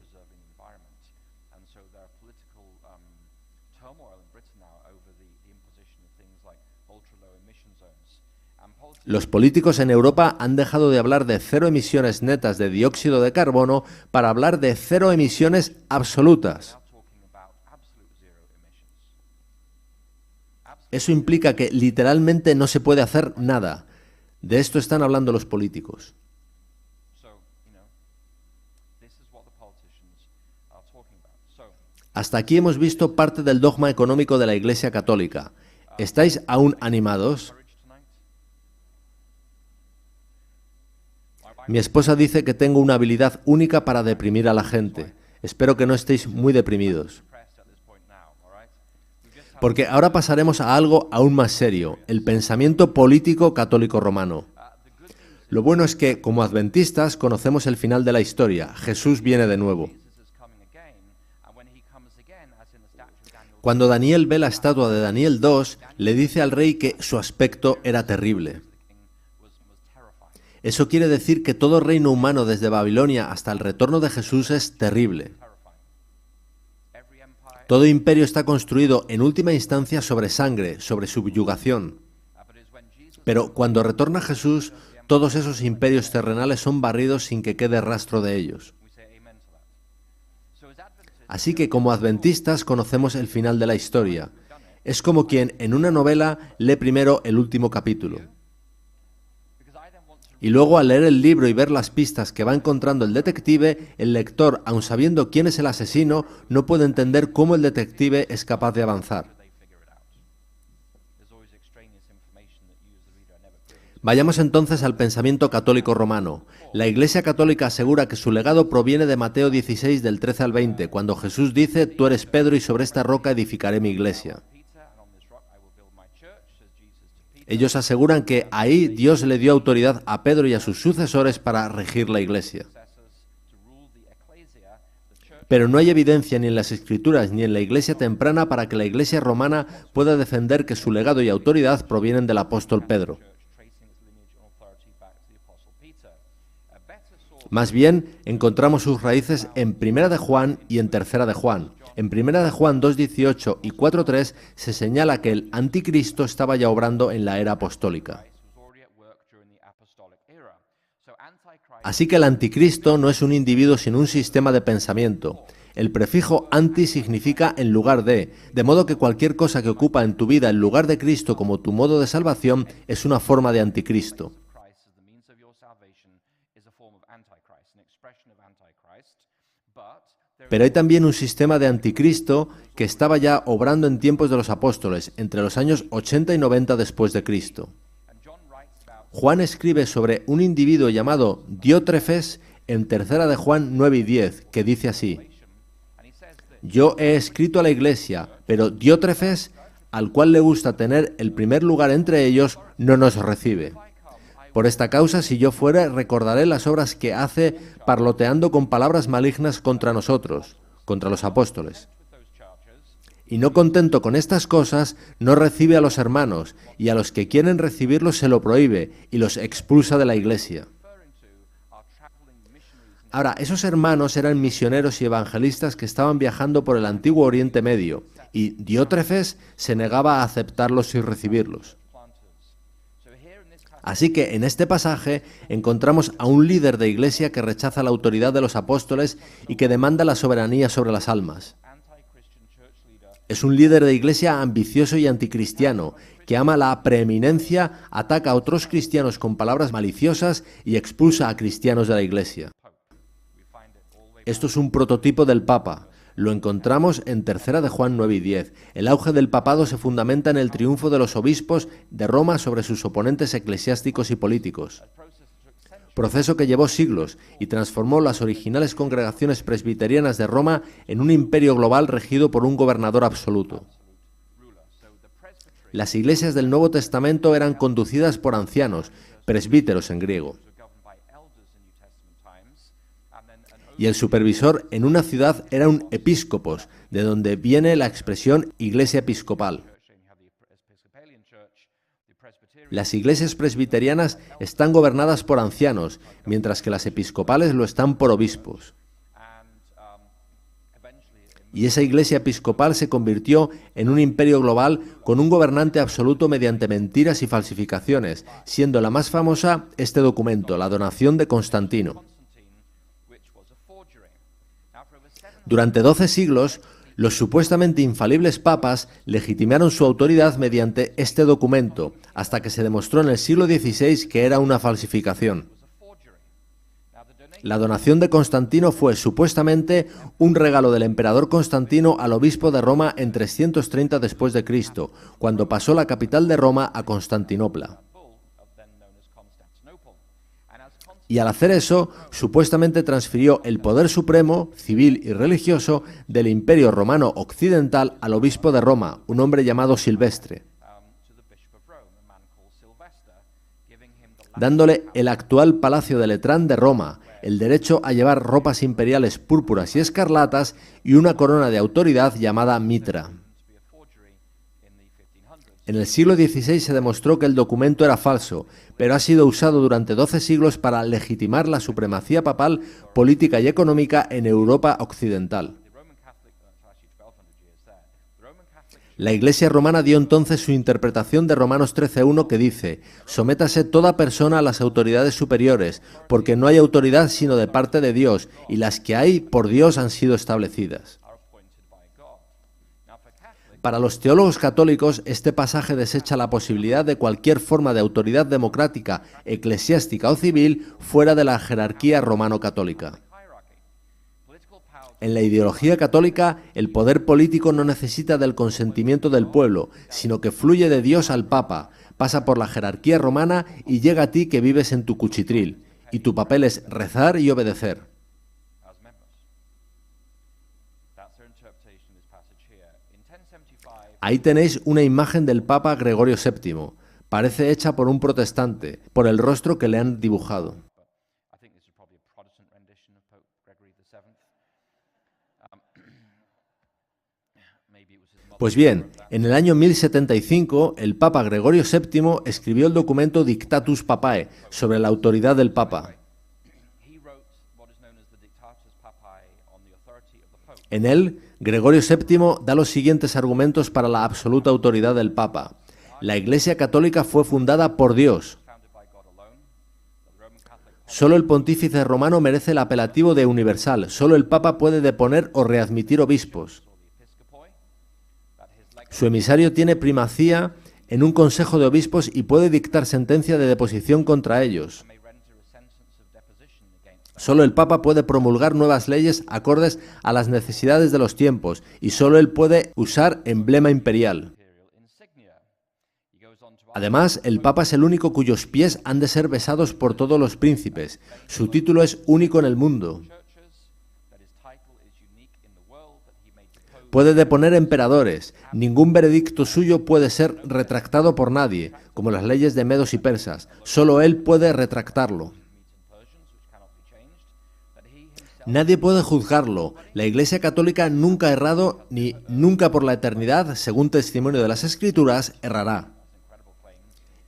Los políticos en Europa han dejado de hablar de cero emisiones netas de dióxido de carbono para hablar de cero emisiones absolutas. Eso implica que literalmente no se puede hacer nada. De esto están hablando los políticos. Hasta aquí hemos visto parte del dogma económico de la Iglesia Católica. ¿Estáis aún animados? Mi esposa dice que tengo una habilidad única para deprimir a la gente. Espero que no estéis muy deprimidos. Porque ahora pasaremos a algo aún más serio, el pensamiento político católico romano. Lo bueno es que, como adventistas, conocemos el final de la historia. Jesús viene de nuevo. Cuando Daniel ve la estatua de Daniel 2, le dice al rey que su aspecto era terrible. Eso quiere decir que todo reino humano desde Babilonia hasta el retorno de Jesús es terrible. Todo imperio está construido en última instancia sobre sangre, sobre subyugación. Pero cuando retorna Jesús, todos esos imperios terrenales son barridos sin que quede rastro de ellos. Así que como adventistas conocemos el final de la historia. Es como quien en una novela lee primero el último capítulo. Y luego al leer el libro y ver las pistas que va encontrando el detective, el lector, aun sabiendo quién es el asesino, no puede entender cómo el detective es capaz de avanzar. Vayamos entonces al pensamiento católico romano. La Iglesia Católica asegura que su legado proviene de Mateo 16 del 13 al 20, cuando Jesús dice: «Tú eres Pedro y sobre esta roca edificaré mi iglesia». Ellos aseguran que ahí Dios le dio autoridad a Pedro y a sus sucesores para regir la Iglesia. Pero no hay evidencia ni en las Escrituras ni en la Iglesia temprana para que la Iglesia romana pueda defender que su legado y autoridad provienen del apóstol Pedro. Más bien, encontramos sus raíces en Primera de Juan y en Tercera de Juan. En Primera de Juan 2:18 y 4:3 se señala que el anticristo estaba ya obrando en la era apostólica. Así que el anticristo no es un individuo sin un sistema de pensamiento. El prefijo anti significa en lugar de modo que cualquier cosa que ocupa en tu vida el lugar de Cristo como tu modo de salvación es una forma de anticristo. Pero hay también un sistema de anticristo que estaba ya obrando en tiempos de los apóstoles, entre los años 80 y 90 después de Cristo. Juan escribe sobre un individuo llamado Diótrefes en Tercera de Juan 9 y 10, que dice así: Yo he escrito a la iglesia, pero Diótrefes, al cual le gusta tener el primer lugar entre ellos, no nos recibe. Por esta causa, si yo fuere, recordaré las obras que hace parloteando con palabras malignas contra nosotros, contra los apóstoles. Y no contento con estas cosas, no recibe a los hermanos, y a los que quieren recibirlos se lo prohíbe, y los expulsa de la iglesia. Ahora, esos hermanos eran misioneros y evangelistas que estaban viajando por el antiguo Oriente Medio, y Diótrefes se negaba a aceptarlos y recibirlos. Así que en este pasaje encontramos a un líder de iglesia que rechaza la autoridad de los apóstoles y que demanda la soberanía sobre las almas. Es un líder de iglesia ambicioso y anticristiano, que ama la preeminencia, ataca a otros cristianos con palabras maliciosas y expulsa a cristianos de la iglesia. Esto es un prototipo del Papa. Lo encontramos en Tercera de Juan 9 y 10. El auge del papado se fundamenta en el triunfo de los obispos de Roma sobre sus oponentes eclesiásticos y políticos. Proceso que llevó siglos y transformó las originales congregaciones presbiterianas de Roma en un imperio global regido por un gobernador absoluto. Las iglesias del Nuevo Testamento eran conducidas por ancianos, presbíteros en griego. Y el supervisor en una ciudad era un episcopos, de donde viene la expresión iglesia episcopal. Las iglesias presbiterianas están gobernadas por ancianos, mientras que las episcopales lo están por obispos. Y esa iglesia episcopal se convirtió en un imperio global con un gobernante absoluto mediante mentiras y falsificaciones, siendo la más famosa este documento, la donación de Constantino. Durante 12 siglos, los supuestamente infalibles papas legitimaron su autoridad mediante este documento, hasta que se demostró en el siglo XVI que era una falsificación. La donación de Constantino fue supuestamente un regalo del emperador Constantino al obispo de Roma en 330 después de Cristo, cuando pasó la capital de Roma a Constantinopla. Y al hacer eso, supuestamente transfirió el poder supremo, civil y religioso del Imperio Romano Occidental al obispo de Roma, un hombre llamado Silvestre, dándole el actual Palacio de Letrán de Roma, el derecho a llevar ropas imperiales púrpuras y escarlatas y una corona de autoridad llamada mitra. En el siglo XVI se demostró que el documento era falso, pero ha sido usado durante 12 siglos para legitimar la supremacía papal, política y económica en Europa occidental. La Iglesia romana dio entonces su interpretación de Romanos 13:1 que dice: «Sométase toda persona a las autoridades superiores, porque no hay autoridad sino de parte de Dios, y las que hay por Dios han sido establecidas». Para los teólogos católicos, este pasaje desecha la posibilidad de cualquier forma de autoridad democrática, eclesiástica o civil fuera de la jerarquía romano-católica. En la ideología católica, el poder político no necesita del consentimiento del pueblo, sino que fluye de Dios al Papa, pasa por la jerarquía romana y llega a ti que vives en tu cuchitril, y tu papel es rezar y obedecer. Ahí tenéis una imagen del Papa Gregorio VII. Parece hecha por un protestante, por el rostro que le han dibujado. Pues bien, en el año 1075, el Papa Gregorio VII escribió el documento Dictatus Papae sobre la autoridad del Papa. En él, Gregorio VII da los siguientes argumentos para la absoluta autoridad del Papa. La Iglesia Católica fue fundada por Dios. Solo el pontífice romano merece el apelativo de universal. Solo el Papa puede deponer o readmitir obispos. Su emisario tiene primacía en un consejo de obispos y puede dictar sentencia de deposición contra ellos. Solo el Papa puede promulgar nuevas leyes acordes a las necesidades de los tiempos y solo él puede usar emblema imperial. Además, el Papa es el único cuyos pies han de ser besados por todos los príncipes. Su título es único en el mundo. Puede deponer emperadores. Ningún veredicto suyo puede ser retractado por nadie, como las leyes de medos y persas. Solo él puede retractarlo. Nadie puede juzgarlo. La Iglesia Católica nunca ha errado ni nunca por la eternidad, según testimonio de las Escrituras, errará.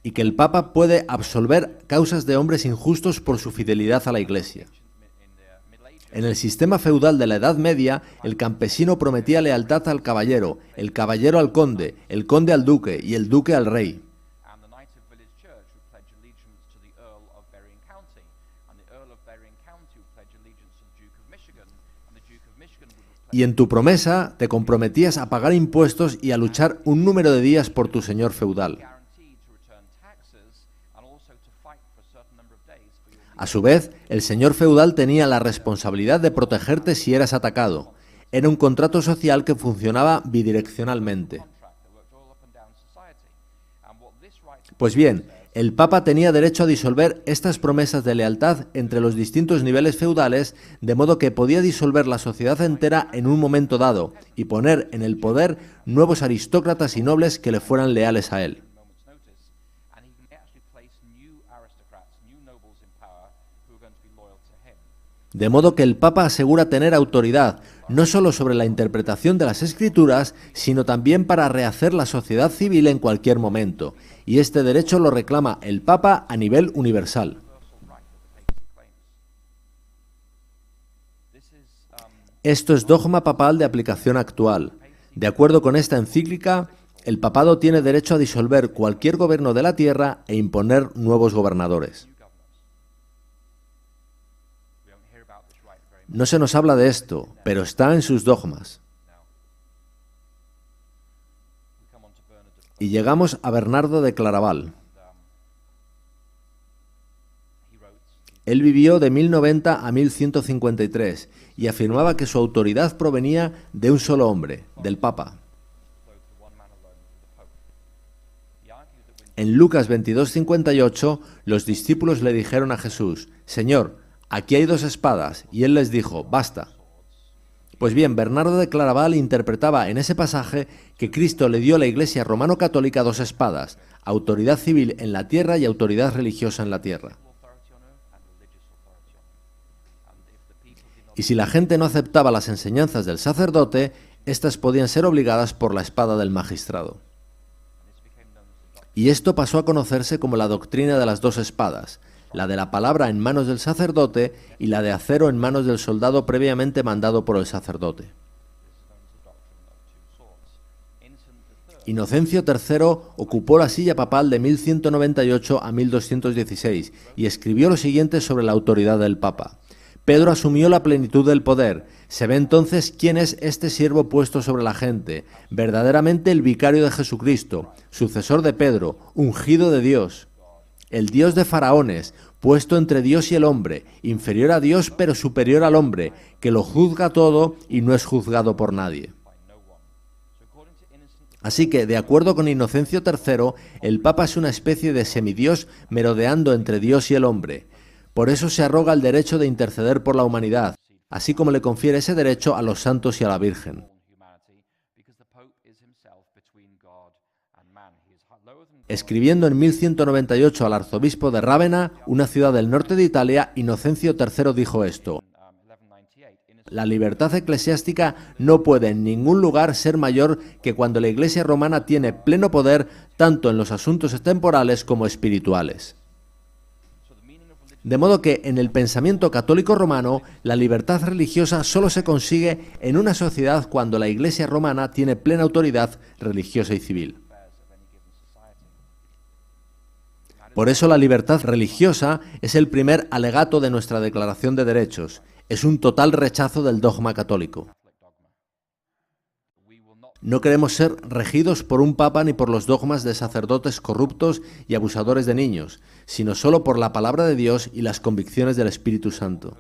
Y que el Papa puede absolver causas de hombres injustos por su fidelidad a la Iglesia. En el sistema feudal de la Edad Media, el campesino prometía lealtad al caballero, el caballero al conde, el conde al duque y el duque al rey. Y en tu promesa te comprometías a pagar impuestos y a luchar un número de días por tu señor feudal. A su vez, el señor feudal tenía la responsabilidad de protegerte si eras atacado. Era un contrato social que funcionaba bidireccionalmente. Pues bien, el Papa tenía derecho a disolver estas promesas de lealtad entre los distintos niveles feudales, de modo que podía disolver la sociedad entera en un momento dado y poner en el poder nuevos aristócratas y nobles que le fueran leales a él. De modo que el Papa asegura tener autoridad, no solo sobre la interpretación de las Escrituras, sino también para rehacer la sociedad civil en cualquier momento. Y este derecho lo reclama el Papa a nivel universal. Esto es dogma papal de aplicación actual. De acuerdo con esta encíclica, el papado tiene derecho a disolver cualquier gobierno de la tierra e imponer nuevos gobernadores. No se nos habla de esto, pero está en sus dogmas. Y llegamos a Bernardo de Claraval. Él vivió de 1090 a 1153 y afirmaba que su autoridad provenía de un solo hombre, del Papa. En Lucas 22:58, los discípulos le dijeron a Jesús: «Señor, aquí hay 2 espadas», y él les dijo: «Basta». Pues bien, Bernardo de Claraval interpretaba en ese pasaje que Cristo le dio a la Iglesia romano-católica 2 espadas, autoridad civil en la tierra y autoridad religiosa en la tierra. Y si la gente no aceptaba las enseñanzas del sacerdote, éstas podían ser obligadas por la espada del magistrado. Y esto pasó a conocerse como la doctrina de las 2 espadas, la de la palabra en manos del sacerdote y la de acero en manos del soldado previamente mandado por el sacerdote. Inocencio III ocupó la silla papal de 1198 a 1216 y escribió lo siguiente sobre la autoridad del Papa. Pedro asumió la plenitud del poder. Se ve entonces quién es este siervo puesto sobre la gente, verdaderamente el vicario de Jesucristo, sucesor de Pedro, ungido de Dios. El Dios de faraones, puesto entre Dios y el hombre, inferior a Dios pero superior al hombre, que lo juzga todo y no es juzgado por nadie. Así que, de acuerdo con Inocencio III, el Papa es una especie de semidios merodeando entre Dios y el hombre. Por eso se arroga el derecho de interceder por la humanidad, así como le confiere ese derecho a los santos y a la Virgen. Escribiendo en 1198 al arzobispo de Rávena, una ciudad del norte de Italia, Inocencio III dijo esto: la libertad eclesiástica no puede en ningún lugar ser mayor que cuando la Iglesia romana tiene pleno poder tanto en los asuntos temporales como espirituales. De modo que en el pensamiento católico romano, la libertad religiosa solo se consigue en una sociedad cuando la Iglesia romana tiene plena autoridad religiosa y civil. Por eso la libertad religiosa es el primer alegato de nuestra Declaración de Derechos. Es un total rechazo del dogma católico. No queremos ser regidos por un papa ni por los dogmas de sacerdotes corruptos y abusadores de niños, sino solo por la palabra de Dios y las convicciones del Espíritu Santo.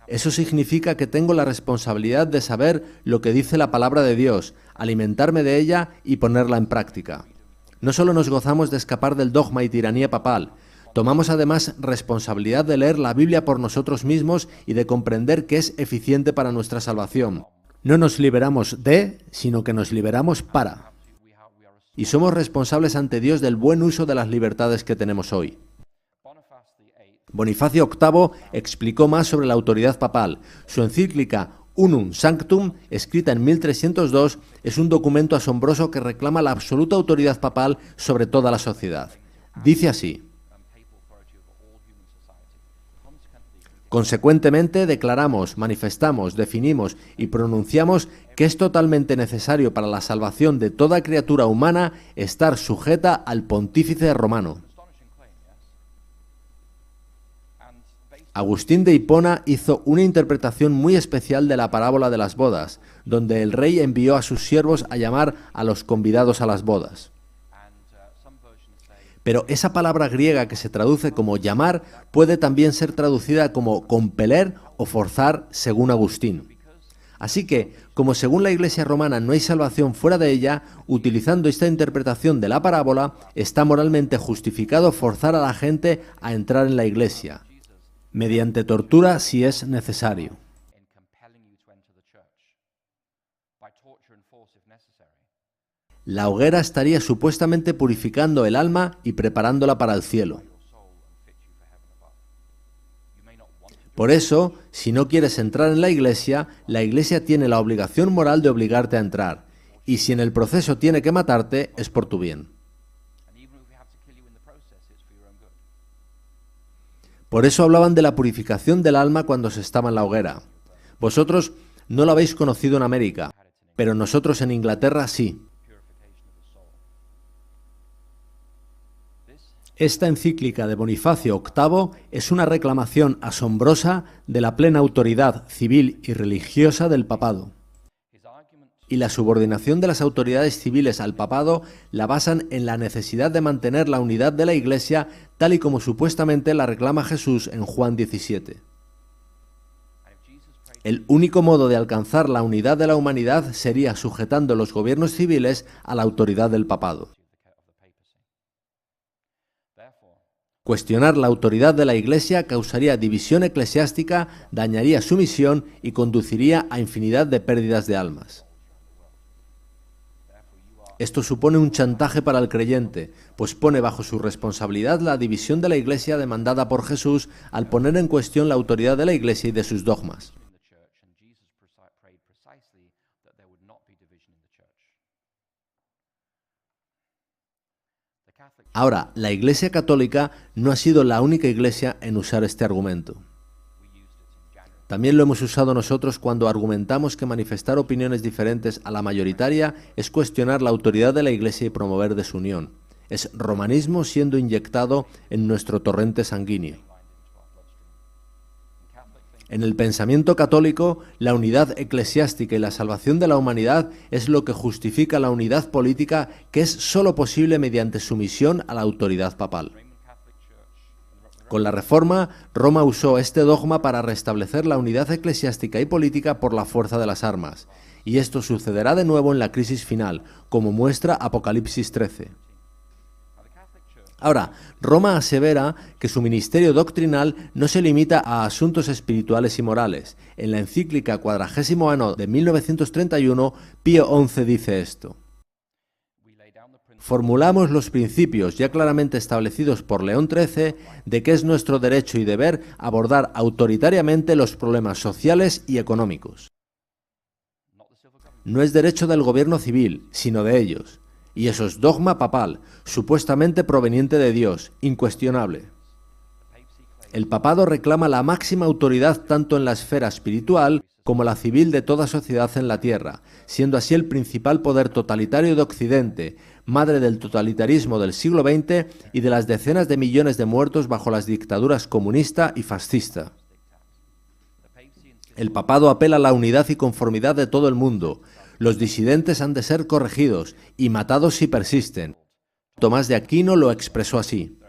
Eso significa que tengo la responsabilidad de saber lo que dice la palabra de Dios, alimentarme de ella y ponerla en práctica. No solo nos gozamos de escapar del dogma y tiranía papal, tomamos además responsabilidad de leer la Biblia por nosotros mismos y de comprender que es eficiente para nuestra salvación. No nos liberamos de, sino que nos liberamos para. Y somos responsables ante Dios del buen uso de las libertades que tenemos hoy. Bonifacio VIII explicó más sobre la autoridad papal. Su encíclica Unum Sanctum, escrita en 1302, es un documento asombroso que reclama la absoluta autoridad papal sobre toda la sociedad. Dice así: consecuentemente, declaramos, manifestamos, definimos y pronunciamos que es totalmente necesario para la salvación de toda criatura humana estar sujeta al pontífice romano. Agustín de Hipona hizo una interpretación muy especial de la parábola de las bodas, donde el rey envió a sus siervos a llamar a los convidados a las bodas. Pero esa palabra griega que se traduce como llamar puede también ser traducida como compeler o forzar, según Agustín. Así que, como según la Iglesia romana no hay salvación fuera de ella, utilizando esta interpretación de la parábola, está moralmente justificado forzar a la gente a entrar en la Iglesia, mediante tortura si es necesario. La hoguera estaría supuestamente purificando el alma y preparándola para el cielo. Por eso, si no quieres entrar en la Iglesia tiene la obligación moral de obligarte a entrar, y si en el proceso tiene que matarte, es por tu bien. Por eso hablaban de la purificación del alma cuando se estaba en la hoguera. Vosotros no lo habéis conocido en América, pero nosotros en Inglaterra sí. Esta encíclica de Bonifacio VIII es una reclamación asombrosa de la plena autoridad civil y religiosa del papado. Y la subordinación de las autoridades civiles al papado la basan en la necesidad de mantener la unidad de la Iglesia tal y como supuestamente la reclama Jesús en Juan 17. El único modo de alcanzar la unidad de la humanidad sería sujetando los gobiernos civiles a la autoridad del papado. Cuestionar la autoridad de la Iglesia causaría división eclesiástica, dañaría su misión y conduciría a infinidad de pérdidas de almas. Esto supone un chantaje para el creyente, pues pone bajo su responsabilidad la división de la Iglesia demandada por Jesús al poner en cuestión la autoridad de la Iglesia y de sus dogmas. Ahora, la Iglesia Católica no ha sido la única Iglesia en usar este argumento. También lo hemos usado nosotros cuando argumentamos que manifestar opiniones diferentes a la mayoritaria es cuestionar la autoridad de la Iglesia y promover desunión. Es romanismo siendo inyectado en nuestro torrente sanguíneo. En el pensamiento católico, la unidad eclesiástica y la salvación de la humanidad es lo que justifica la unidad política que es sólo posible mediante sumisión a la autoridad papal. Con la Reforma, Roma usó este dogma para restablecer la unidad eclesiástica y política por la fuerza de las armas, y esto sucederá de nuevo en la crisis final, como muestra Apocalipsis 13. Ahora, Roma asevera que su ministerio doctrinal no se limita a asuntos espirituales y morales. En la encíclica Quadragésimo Anno de 1931, Pío XI dice esto: formulamos los principios ya claramente establecidos por León XIII de que es nuestro derecho y deber abordar autoritariamente los problemas sociales y económicos. No es derecho del gobierno civil, sino de ellos. Y eso es dogma papal, supuestamente proveniente de Dios, incuestionable. El papado reclama la máxima autoridad tanto en la esfera espiritual como la civil de toda sociedad en la tierra, siendo así el principal poder totalitario de Occidente, madre del totalitarismo del siglo XX y de las decenas de millones de muertos bajo las dictaduras comunista y fascista. El papado apela a la unidad y conformidad de todo el mundo. Los disidentes han de ser corregidos y matados si persisten. Tomás de Aquino lo expresó así: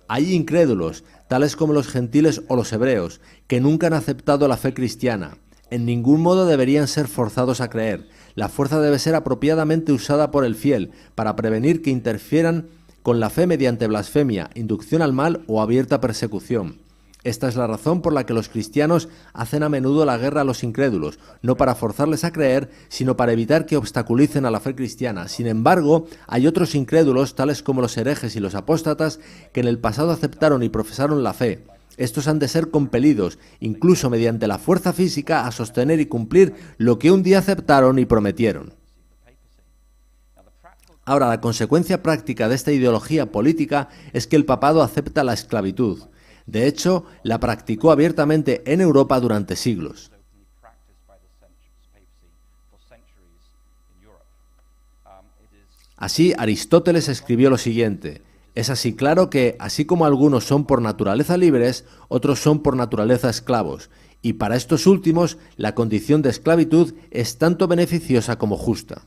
hay incrédulos, tales como los gentiles o los hebreos, que nunca han aceptado la fe cristiana. En ningún modo deberían ser forzados a creer. La fuerza debe ser apropiadamente usada por el fiel, para prevenir que interfieran con la fe mediante blasfemia, inducción al mal o abierta persecución. Esta es la razón por la que los cristianos hacen a menudo la guerra a los incrédulos, no para forzarles a creer, sino para evitar que obstaculicen a la fe cristiana. Sin embargo, hay otros incrédulos, tales como los herejes y los apóstatas, que en el pasado aceptaron y profesaron la fe. Estos han de ser compelidos, incluso mediante la fuerza física, a sostener y cumplir lo que un día aceptaron y prometieron. Ahora, la consecuencia práctica de esta ideología política es que el papado acepta la esclavitud. De hecho, la practicó abiertamente en Europa durante siglos. Así, Aristóteles escribió lo siguiente: es así claro que, así como algunos son por naturaleza libres, otros son por naturaleza esclavos, y para estos últimos la condición de esclavitud es tanto beneficiosa como justa.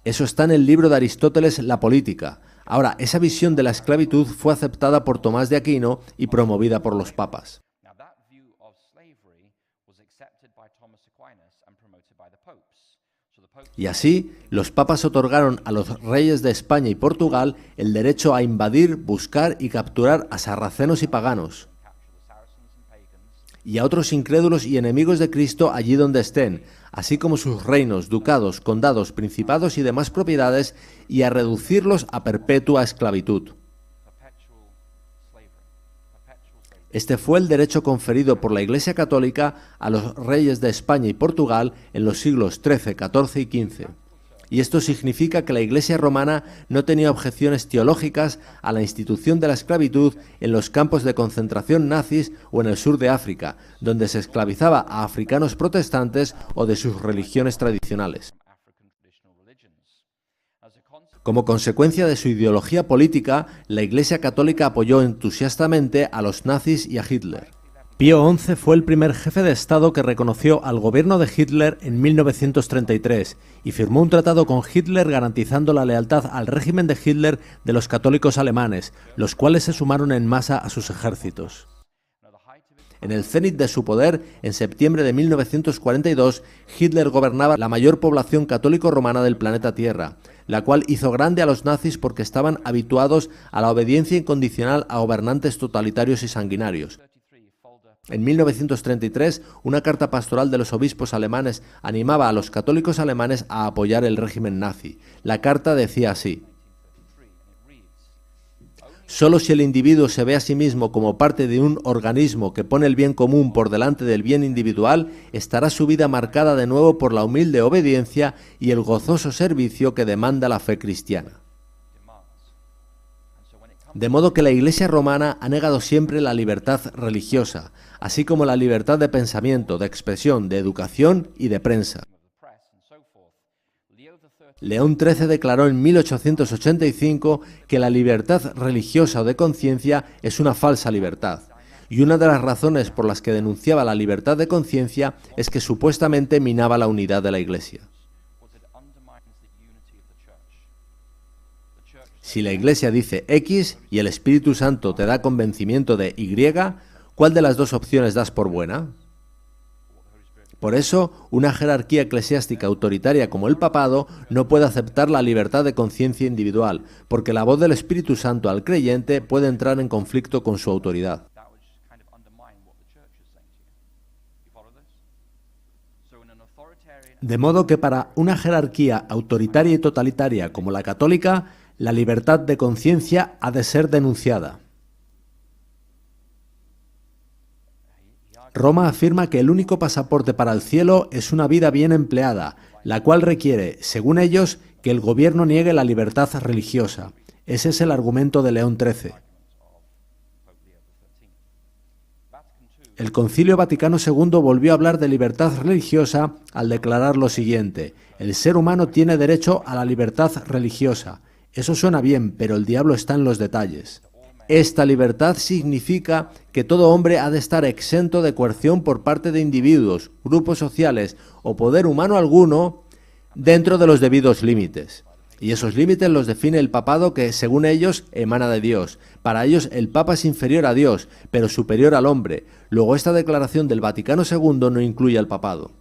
Eso está en el libro de Aristóteles, La Política. Ahora, esa visión de la esclavitud fue aceptada por Tomás de Aquino y promovida por los papas. Y así, los papas otorgaron a los reyes de España y Portugal el derecho a invadir, buscar y capturar a sarracenos y paganos, y a otros incrédulos y enemigos de Cristo allí donde estén, así como sus reinos, ducados, condados, principados y demás propiedades, y a reducirlos a perpetua esclavitud. Este fue el derecho conferido por la Iglesia Católica a los reyes de España y Portugal en los siglos XIII, XIV y XV. Y esto significa que la Iglesia romana no tenía objeciones teológicas a la institución de la esclavitud en los campos de concentración nazis o en el sur de África, donde se esclavizaba a africanos protestantes o de sus religiones tradicionales. Como consecuencia de su ideología política, la Iglesia Católica apoyó entusiastamente a los nazis y a Hitler. Pío XI fue el primer jefe de Estado que reconoció al gobierno de Hitler en 1933 y firmó un tratado con Hitler garantizando la lealtad al régimen de Hitler de los católicos alemanes, los cuales se sumaron en masa a sus ejércitos. En el cenit de su poder, en septiembre de 1942, Hitler gobernaba la mayor población católico-romana del planeta Tierra, la cual hizo grande a los nazis porque estaban habituados a la obediencia incondicional a gobernantes totalitarios y sanguinarios. En 1933, una carta pastoral de los obispos alemanes animaba a los católicos alemanes a apoyar el régimen nazi. La carta decía así: solo si el individuo se ve a sí mismo como parte de un organismo que pone el bien común por delante del bien individual, estará su vida marcada de nuevo por la humilde obediencia y el gozoso servicio que demanda la fe cristiana. De modo que la Iglesia romana ha negado siempre la libertad religiosa, así como la libertad de pensamiento, de expresión, de educación y de prensa. León XIII declaró en 1885 que la libertad religiosa o de conciencia es una falsa libertad, y una de las razones por las que denunciaba la libertad de conciencia es que supuestamente minaba la unidad de la Iglesia. Si la Iglesia dice X y el Espíritu Santo te da convencimiento de Y, ¿cuál de las dos opciones das por buena? Por eso, una jerarquía eclesiástica autoritaria como el papado no puede aceptar la libertad de conciencia individual, porque la voz del Espíritu Santo al creyente puede entrar en conflicto con su autoridad. De modo que para una jerarquía autoritaria y totalitaria como la católica, la libertad de conciencia ha de ser denunciada. Roma afirma que el único pasaporte para el cielo es una vida bien empleada, la cual requiere, según ellos, que el gobierno niegue la libertad religiosa. Ese es el argumento de León XIII. El Concilio Vaticano II volvió a hablar de libertad religiosa al declarar lo siguiente: el ser humano tiene derecho a la libertad religiosa. Eso suena bien, pero el diablo está en los detalles. Esta libertad significa que todo hombre ha de estar exento de coerción por parte de individuos, grupos sociales o poder humano alguno dentro de los debidos límites. Y esos límites los define el papado que, según ellos, emana de Dios. Para ellos, el Papa es inferior a Dios, pero superior al hombre. Luego, esta declaración del Vaticano II no incluye al papado.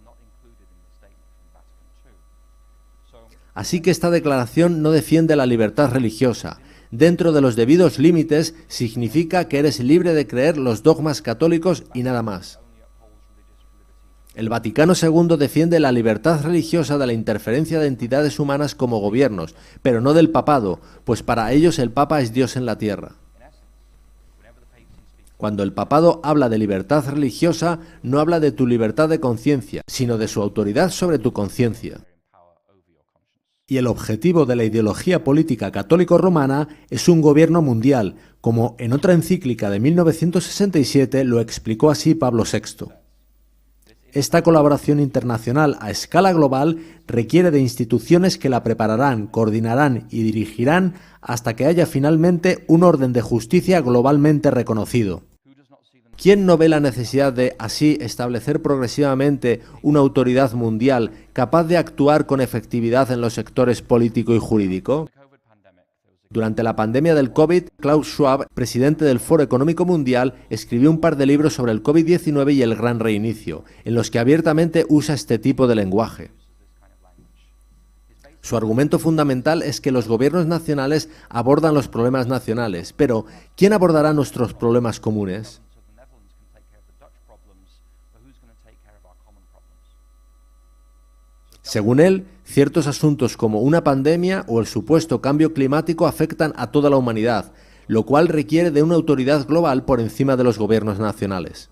Así que esta declaración no defiende la libertad religiosa. Dentro de los debidos límites significa que eres libre de creer los dogmas católicos y nada más. El Vaticano II defiende la libertad religiosa de la interferencia de entidades humanas como gobiernos, pero no del papado, pues para ellos el Papa es Dios en la tierra. Cuando el papado habla de libertad religiosa, no habla de tu libertad de conciencia, sino de su autoridad sobre tu conciencia. Y el objetivo de la ideología política católico-romana es un gobierno mundial, como en otra encíclica de 1967 lo explicó así Pablo VI. Esta colaboración internacional a escala global requiere de instituciones que la prepararán, coordinarán y dirigirán hasta que haya finalmente un orden de justicia globalmente reconocido. ¿Quién no ve la necesidad de, así, establecer progresivamente una autoridad mundial capaz de actuar con efectividad en los sectores político y jurídico? Durante la pandemia del COVID, Klaus Schwab, presidente del Foro Económico Mundial, escribió un par de libros sobre el COVID-19 y el Gran Reinicio, en los que abiertamente usa este tipo de lenguaje. Su argumento fundamental es que los gobiernos nacionales abordan los problemas nacionales, pero ¿quién abordará nuestros problemas comunes? Según él, ciertos asuntos como una pandemia o el supuesto cambio climático afectan a toda la humanidad, lo cual requiere de una autoridad global por encima de los gobiernos nacionales.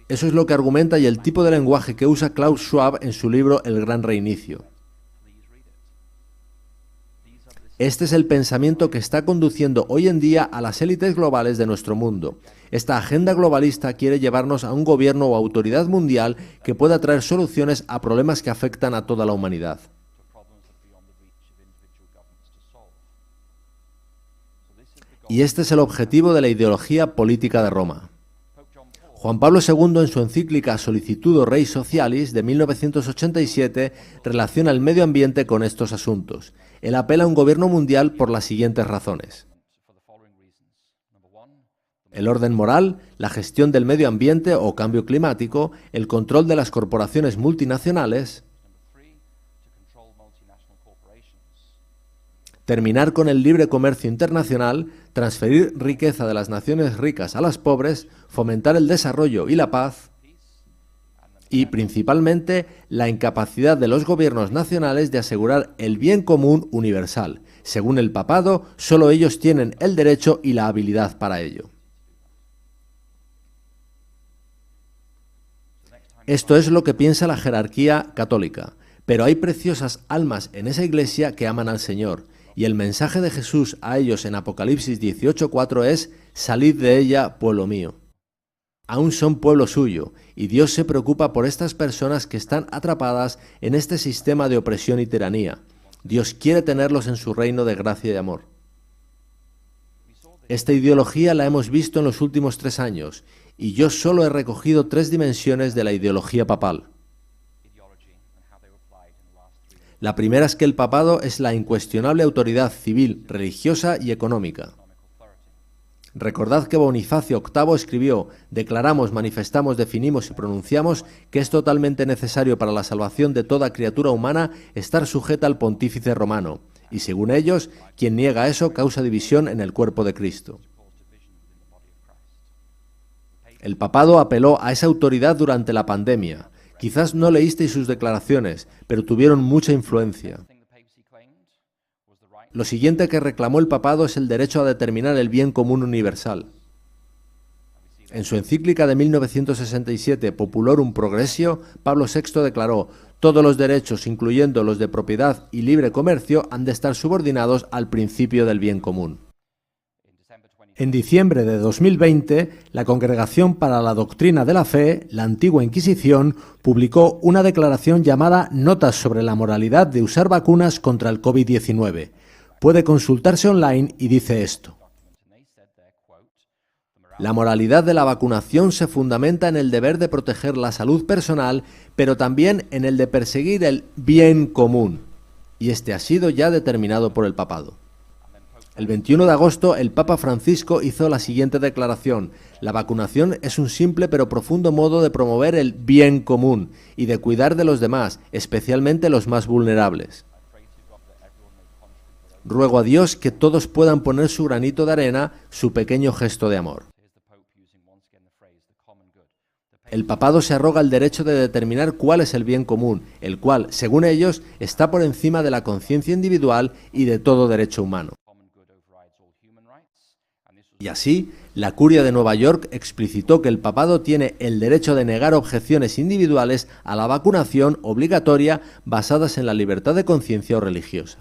Eso es lo que argumenta y el tipo de lenguaje que usa Klaus Schwab en su libro El Gran Reinicio. Este es el pensamiento que está conduciendo hoy en día a las élites globales de nuestro mundo. Esta agenda globalista quiere llevarnos a un gobierno o autoridad mundial que pueda traer soluciones a problemas que afectan a toda la humanidad. Y este es el objetivo de la ideología política de Roma. Juan Pablo II, en su encíclica Solicitudo Rei Socialis de 1987, relaciona el medio ambiente con estos asuntos. Él apela a un gobierno mundial por las siguientes razones: el orden moral, la gestión del medio ambiente o cambio climático, el control de las corporaciones multinacionales, terminar con el libre comercio internacional, transferir riqueza de las naciones ricas a las pobres, fomentar el desarrollo y la paz, y principalmente la incapacidad de los gobiernos nacionales de asegurar el bien común universal. Según el papado, solo ellos tienen el derecho y la habilidad para ello. Esto es lo que piensa la jerarquía católica, pero hay preciosas almas en esa iglesia que aman al Señor, y el mensaje de Jesús a ellos en Apocalipsis 18:4 es: «Salid de ella, pueblo mío». Aún son pueblo suyo, y Dios se preocupa por estas personas que están atrapadas en este sistema de opresión y tiranía. Dios quiere tenerlos en su reino de gracia y amor. Esta ideología la hemos visto en los últimos 3 años, y yo solo he recogido 3 dimensiones de la ideología papal. La primera es que el papado es la incuestionable autoridad civil, religiosa y económica. Recordad que Bonifacio VIII escribió: declaramos, manifestamos, definimos y pronunciamos que es totalmente necesario para la salvación de toda criatura humana estar sujeta al pontífice romano, y según ellos, quien niega eso causa división en el cuerpo de Cristo. El papado apeló a esa autoridad durante la pandemia. Quizás no leísteis sus declaraciones, pero tuvieron mucha influencia. Lo siguiente que reclamó el papado es el derecho a determinar el bien común universal. En su encíclica de 1967, Populorum Progressio, Pablo VI declaró: todos los derechos, incluyendo los de propiedad y libre comercio, han de estar subordinados al principio del bien común. En diciembre de 2020, la Congregación para la Doctrina de la Fe, la antigua Inquisición, publicó una declaración llamada Notas sobre la moralidad de usar vacunas contra el COVID-19. Puede consultarse online y dice esto: la moralidad de la vacunación se fundamenta en el deber de proteger la salud personal, pero también en el de perseguir el bien común, y este ha sido ya determinado por el papado. El 21 de agosto, el Papa Francisco hizo la siguiente declaración: la vacunación es un simple pero profundo modo de promover el bien común y de cuidar de los demás, especialmente los más vulnerables. Ruego a Dios que todos puedan poner su granito de arena, su pequeño gesto de amor. El papado se arroga el derecho de determinar cuál es el bien común, el cual, según ellos, está por encima de la conciencia individual y de todo derecho humano. Y así, la Curia de Nueva York explicitó que el papado tiene el derecho de negar objeciones individuales a la vacunación obligatoria basadas en la libertad de conciencia o religiosa.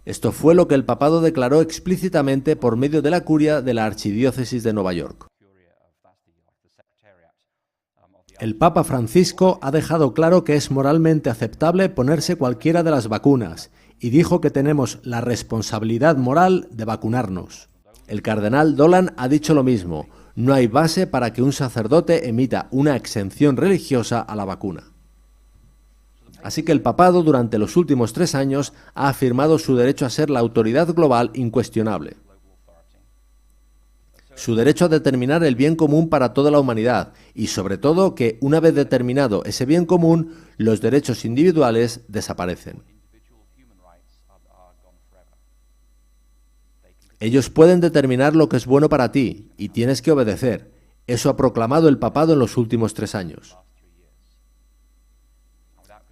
Esto fue lo que el papado declaró explícitamente por medio de la curia de la Archidiócesis de Nueva York. El Papa Francisco ha dejado claro que es moralmente aceptable ponerse cualquiera de las vacunas y dijo que tenemos la responsabilidad moral de vacunarnos. El cardenal Dolan ha dicho lo mismo: no hay base para que un sacerdote emita una exención religiosa a la vacuna. Así que el papado durante los últimos 3 años ha afirmado su derecho a ser la autoridad global incuestionable. Su derecho a determinar el bien común para toda la humanidad y, sobre todo, que una vez determinado ese bien común, los derechos individuales desaparecen. Ellos pueden determinar lo que es bueno para ti y tienes que obedecer. Eso ha proclamado el papado en los últimos 3 años.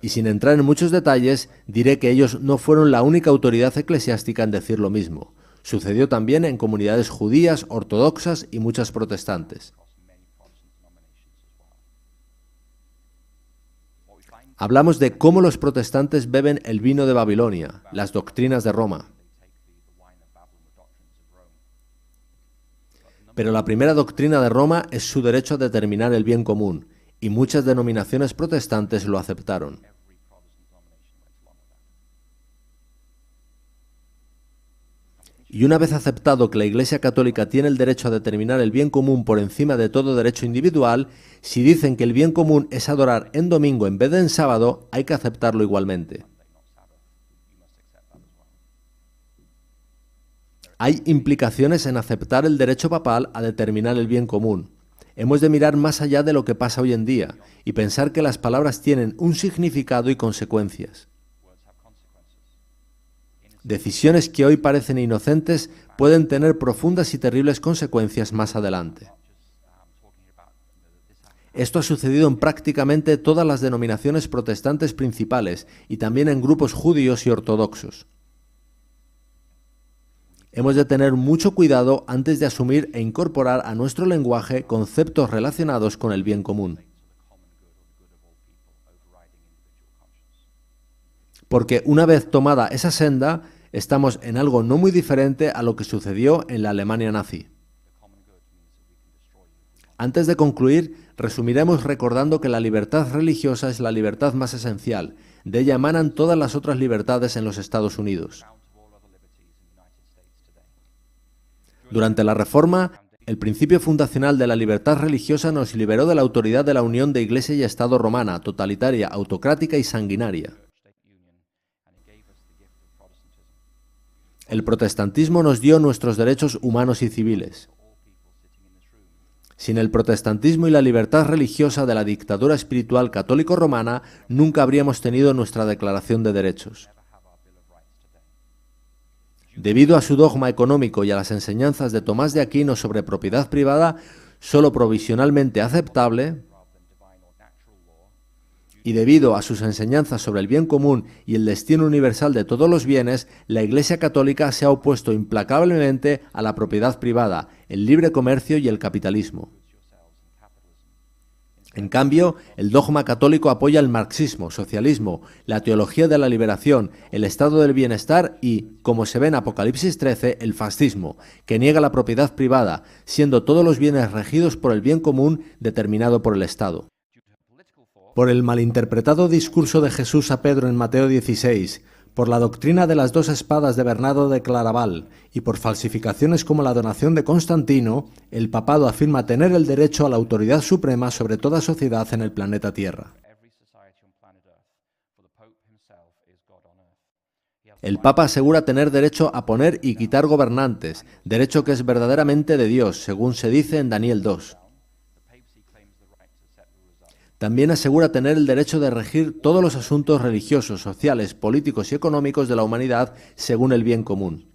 Y sin entrar en muchos detalles, diré que ellos no fueron la única autoridad eclesiástica en decir lo mismo. Sucedió también en comunidades judías, ortodoxas y muchas protestantes. Hablamos de cómo los protestantes beben el vino de Babilonia, las doctrinas de Roma. Pero la primera doctrina de Roma es su derecho a determinar el bien común, y muchas denominaciones protestantes lo aceptaron. Y una vez aceptado que la Iglesia Católica tiene el derecho a determinar el bien común por encima de todo derecho individual, si dicen que el bien común es adorar en domingo en vez de en sábado, hay que aceptarlo igualmente. Hay implicaciones en aceptar el derecho papal a determinar el bien común. Hemos de mirar más allá de lo que pasa hoy en día y pensar que las palabras tienen un significado y consecuencias. Decisiones que hoy parecen inocentes pueden tener profundas y terribles consecuencias más adelante. Esto ha sucedido en prácticamente todas las denominaciones protestantes principales y también en grupos judíos y ortodoxos. Hemos de tener mucho cuidado antes de asumir e incorporar a nuestro lenguaje conceptos relacionados con el bien común. Porque una vez tomada esa senda, estamos en algo no muy diferente a lo que sucedió en la Alemania nazi. Antes de concluir, resumiremos recordando que la libertad religiosa es la libertad más esencial. De ella emanan todas las otras libertades en los Estados Unidos. Durante la Reforma, El principio fundacional de la libertad religiosa nos liberó de la autoridad de la unión de Iglesia y Estado romana, totalitaria, autocrática y sanguinaria. El protestantismo nos dio nuestros derechos humanos y civiles. Sin el protestantismo y la libertad religiosa de la dictadura espiritual católico-romana, nunca habríamos tenido nuestra Declaración de Derechos. Debido a su dogma económico y a las enseñanzas de Tomás de Aquino sobre propiedad privada, solo provisionalmente aceptable, y debido a sus enseñanzas sobre el bien común y el destino universal de todos los bienes, la Iglesia católica se ha opuesto implacablemente a la propiedad privada, el libre comercio y el capitalismo. En cambio, el dogma católico apoya el marxismo, socialismo, la teología de la liberación, el estado del bienestar y, como se ve en Apocalipsis 13, el fascismo, que niega la propiedad privada, siendo todos los bienes regidos por el bien común determinado por el Estado. Por el malinterpretado discurso de Jesús a Pedro en Mateo 16, por la doctrina de las dos espadas de Bernardo de Claraval y por falsificaciones como la donación de Constantino, el papado afirma tener el derecho a la autoridad suprema sobre toda sociedad en el planeta Tierra. El Papa asegura tener derecho a poner y quitar gobernantes, derecho que es verdaderamente de Dios, según se dice en Daniel 2. También asegura tener el derecho de regir todos los asuntos religiosos, sociales, políticos y económicos de la humanidad según el bien común.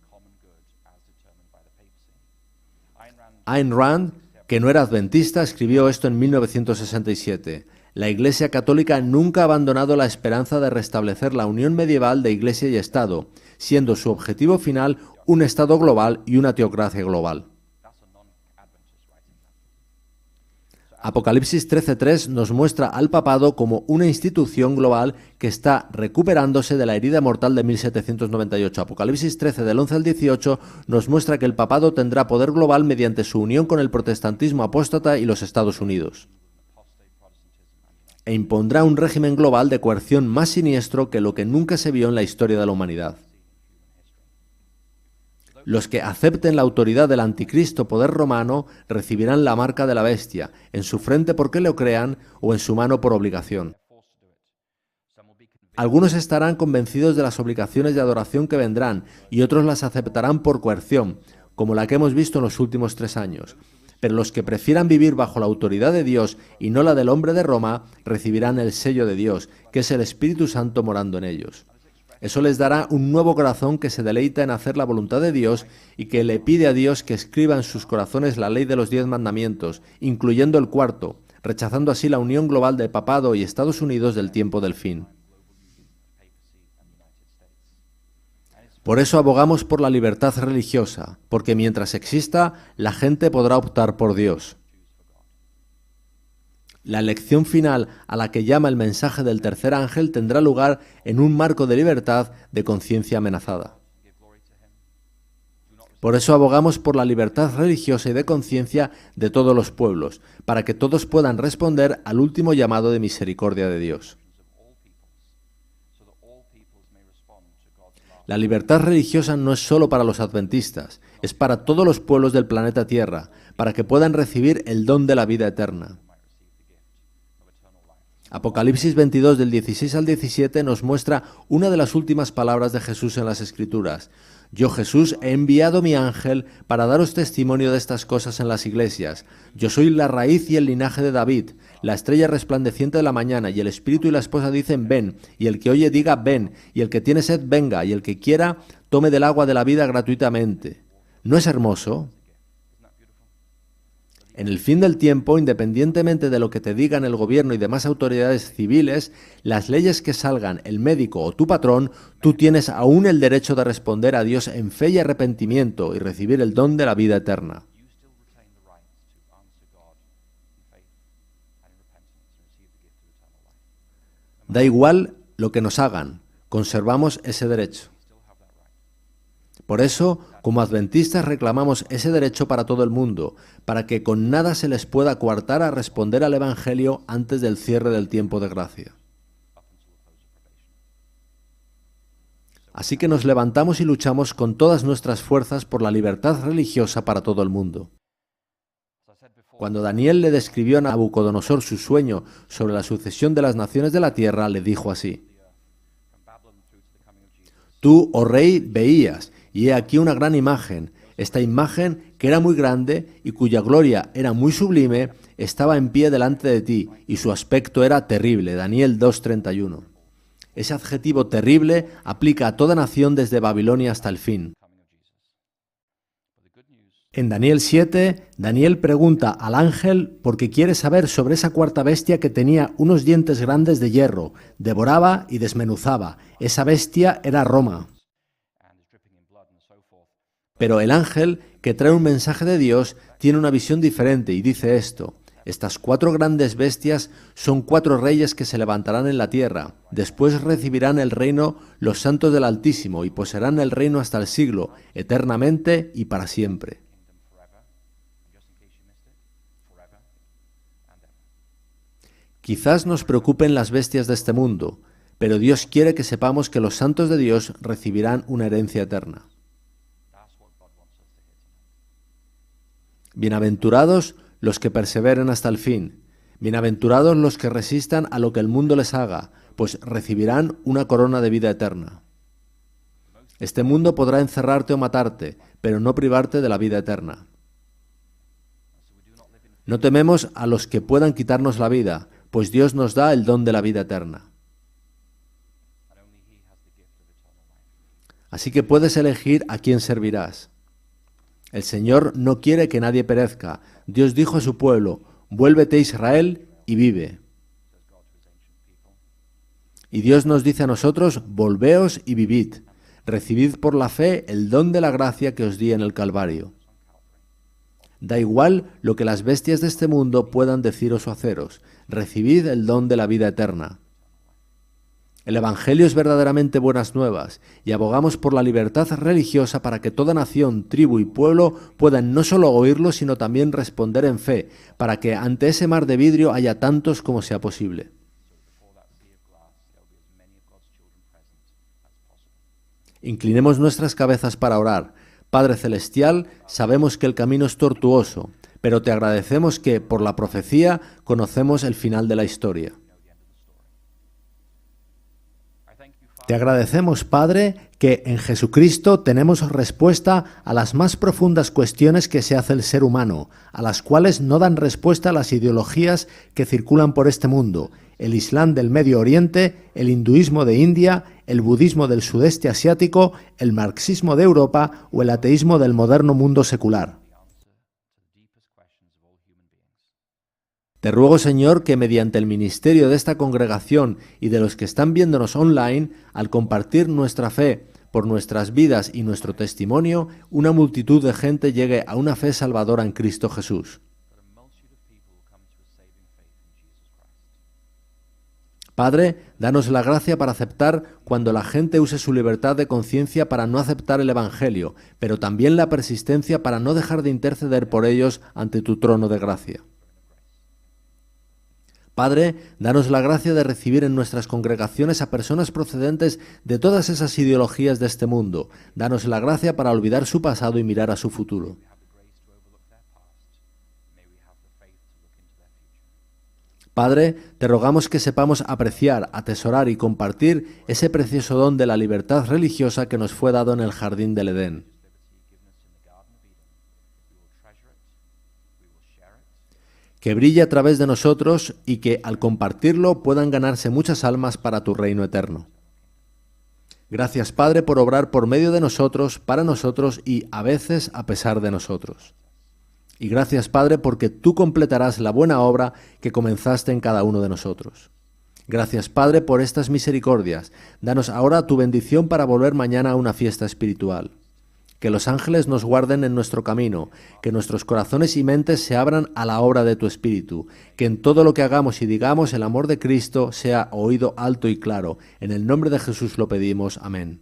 Ayn Rand, que no era adventista, escribió esto en 1967. La Iglesia Católica nunca ha abandonado la esperanza de restablecer la unión medieval de Iglesia y Estado, siendo su objetivo final un Estado global y una teocracia global. Apocalipsis 13:3 nos muestra al papado como una institución global que está recuperándose de la herida mortal de 1798. Apocalipsis 13 del 11 al 18 nos muestra que el papado tendrá poder global mediante su unión con el protestantismo apóstata y los Estados Unidos. E impondrá un régimen global de coerción más siniestro que lo que nunca se vio en la historia de la humanidad. Los que acepten la autoridad del anticristo poder romano recibirán la marca de la bestia, en su frente porque lo crean o en su mano por obligación. Algunos estarán convencidos de las obligaciones de adoración que vendrán y otros las aceptarán por coerción, como la que hemos visto en los últimos 3 años. Pero los que prefieran vivir bajo la autoridad de Dios y no la del hombre de Roma, recibirán el sello de Dios, que es el Espíritu Santo morando en ellos. Eso les dará un nuevo corazón que se deleita en hacer la voluntad de Dios y que le pide a Dios que escriba en sus corazones la ley de los 10 mandamientos, incluyendo el cuarto, rechazando así la unión global de papado y Estados Unidos del tiempo del fin. Por eso abogamos por la libertad religiosa, porque mientras exista, la gente podrá optar por Dios. La elección final a la que llama el mensaje del tercer ángel tendrá lugar en un marco de libertad de conciencia amenazada. Por eso abogamos por la libertad religiosa y de conciencia de todos los pueblos, para que todos puedan responder al último llamado de misericordia de Dios. La libertad religiosa no es solo para los adventistas, es para todos los pueblos del planeta Tierra, para que puedan recibir el don de la vida eterna. Apocalipsis 22 del 16 al 17 nos muestra una de las últimas palabras de Jesús en las Escrituras. Yo, Jesús, he enviado mi ángel para daros testimonio de estas cosas en las iglesias. Yo soy la raíz y el linaje de David, la estrella resplandeciente de la mañana, y el espíritu y la esposa dicen ven, y el que oye diga ven, y el que tiene sed venga, y el que quiera tome del agua de la vida gratuitamente. ¿No es hermoso? En el fin del tiempo, independientemente de lo que te digan el gobierno y demás autoridades civiles, las leyes que salgan, el médico o tu patrón, tú tienes aún el derecho de responder a Dios en fe y arrepentimiento y recibir el don de la vida eterna. Da igual lo que nos hagan, conservamos ese derecho. Por eso, como adventistas reclamamos ese derecho para todo el mundo, para que con nada se les pueda coartar a responder al Evangelio antes del cierre del tiempo de gracia. Así que nos levantamos y luchamos con todas nuestras fuerzas por la libertad religiosa para todo el mundo. Cuando Daniel le describió a Nabucodonosor su sueño sobre la sucesión de las naciones de la tierra, le dijo así: Tú, oh rey, veías, y he aquí una gran imagen. Esta imagen, que era muy grande y cuya gloria era muy sublime, estaba en pie delante de ti, y su aspecto era terrible. Daniel 2:31. Ese adjetivo terrible aplica a toda nación desde Babilonia hasta el fin. En Daniel 7, Daniel pregunta al ángel porque quiere saber sobre esa cuarta bestia que tenía unos dientes grandes de hierro, devoraba y desmenuzaba. Esa bestia era Roma. Pero el ángel, que trae un mensaje de Dios, tiene una visión diferente y dice esto: estas 4 grandes bestias son 4 reyes que se levantarán en la tierra. Después recibirán el reino los santos del Altísimo y poseerán el reino hasta el siglo, eternamente y para siempre. Quizás nos preocupen las bestias de este mundo, pero Dios quiere que sepamos que los santos de Dios recibirán una herencia eterna. Bienaventurados los que perseveren hasta el fin. Bienaventurados los que resistan a lo que el mundo les haga, pues recibirán una corona de vida eterna. Este mundo podrá encerrarte o matarte, pero no privarte de la vida eterna. No tememos a los que puedan quitarnos la vida, pues Dios nos da el don de la vida eterna. Así que puedes elegir a quién servirás. El Señor no quiere que nadie perezca. Dios dijo a su pueblo: vuélvete Israel y vive. Y Dios nos dice a nosotros: volveos y vivid. Recibid por la fe el don de la gracia que os di en el Calvario. Da igual lo que las bestias de este mundo puedan deciros o haceros. Recibid el don de la vida eterna. El Evangelio es verdaderamente buenas nuevas y abogamos por la libertad religiosa para que toda nación, tribu y pueblo puedan no solo oírlo, sino también responder en fe, para que ante ese mar de vidrio haya tantos como sea posible. Inclinemos nuestras cabezas para orar. Padre Celestial, sabemos que el camino es tortuoso, pero te agradecemos que, por la profecía, conocemos el final de la historia. Te agradecemos, Padre, que en Jesucristo tenemos respuesta a las más profundas cuestiones que se hace el ser humano, a las cuales no dan respuesta las ideologías que circulan por este mundo: el Islam del Medio Oriente, el hinduismo de India, el budismo del sudeste asiático, el marxismo de Europa o el ateísmo del moderno mundo secular. Te ruego, Señor, que mediante el ministerio de esta congregación y de los que están viéndonos online, al compartir nuestra fe por nuestras vidas y nuestro testimonio, una multitud de gente llegue a una fe salvadora en Cristo Jesús. Padre, danos la gracia para aceptar cuando la gente use su libertad de conciencia para no aceptar el Evangelio, pero también la persistencia para no dejar de interceder por ellos ante tu trono de gracia. Padre, danos la gracia de recibir en nuestras congregaciones a personas procedentes de todas esas ideologías de este mundo. Danos la gracia para olvidar su pasado y mirar a su futuro. Padre, te rogamos que sepamos apreciar, atesorar y compartir ese precioso don de la libertad religiosa que nos fue dado en el jardín del Edén. Que brille a través de nosotros y que, al compartirlo, puedan ganarse muchas almas para tu reino eterno. Gracias, Padre, por obrar por medio de nosotros, para nosotros y, a veces, a pesar de nosotros. Y gracias, Padre, porque tú completarás la buena obra que comenzaste en cada uno de nosotros. Gracias, Padre, por estas misericordias. Danos ahora tu bendición para volver mañana a una fiesta espiritual. Que los ángeles nos guarden en nuestro camino, que nuestros corazones y mentes se abran a la obra de tu Espíritu, que en todo lo que hagamos y digamos el amor de Cristo sea oído alto y claro. En el nombre de Jesús lo pedimos. Amén.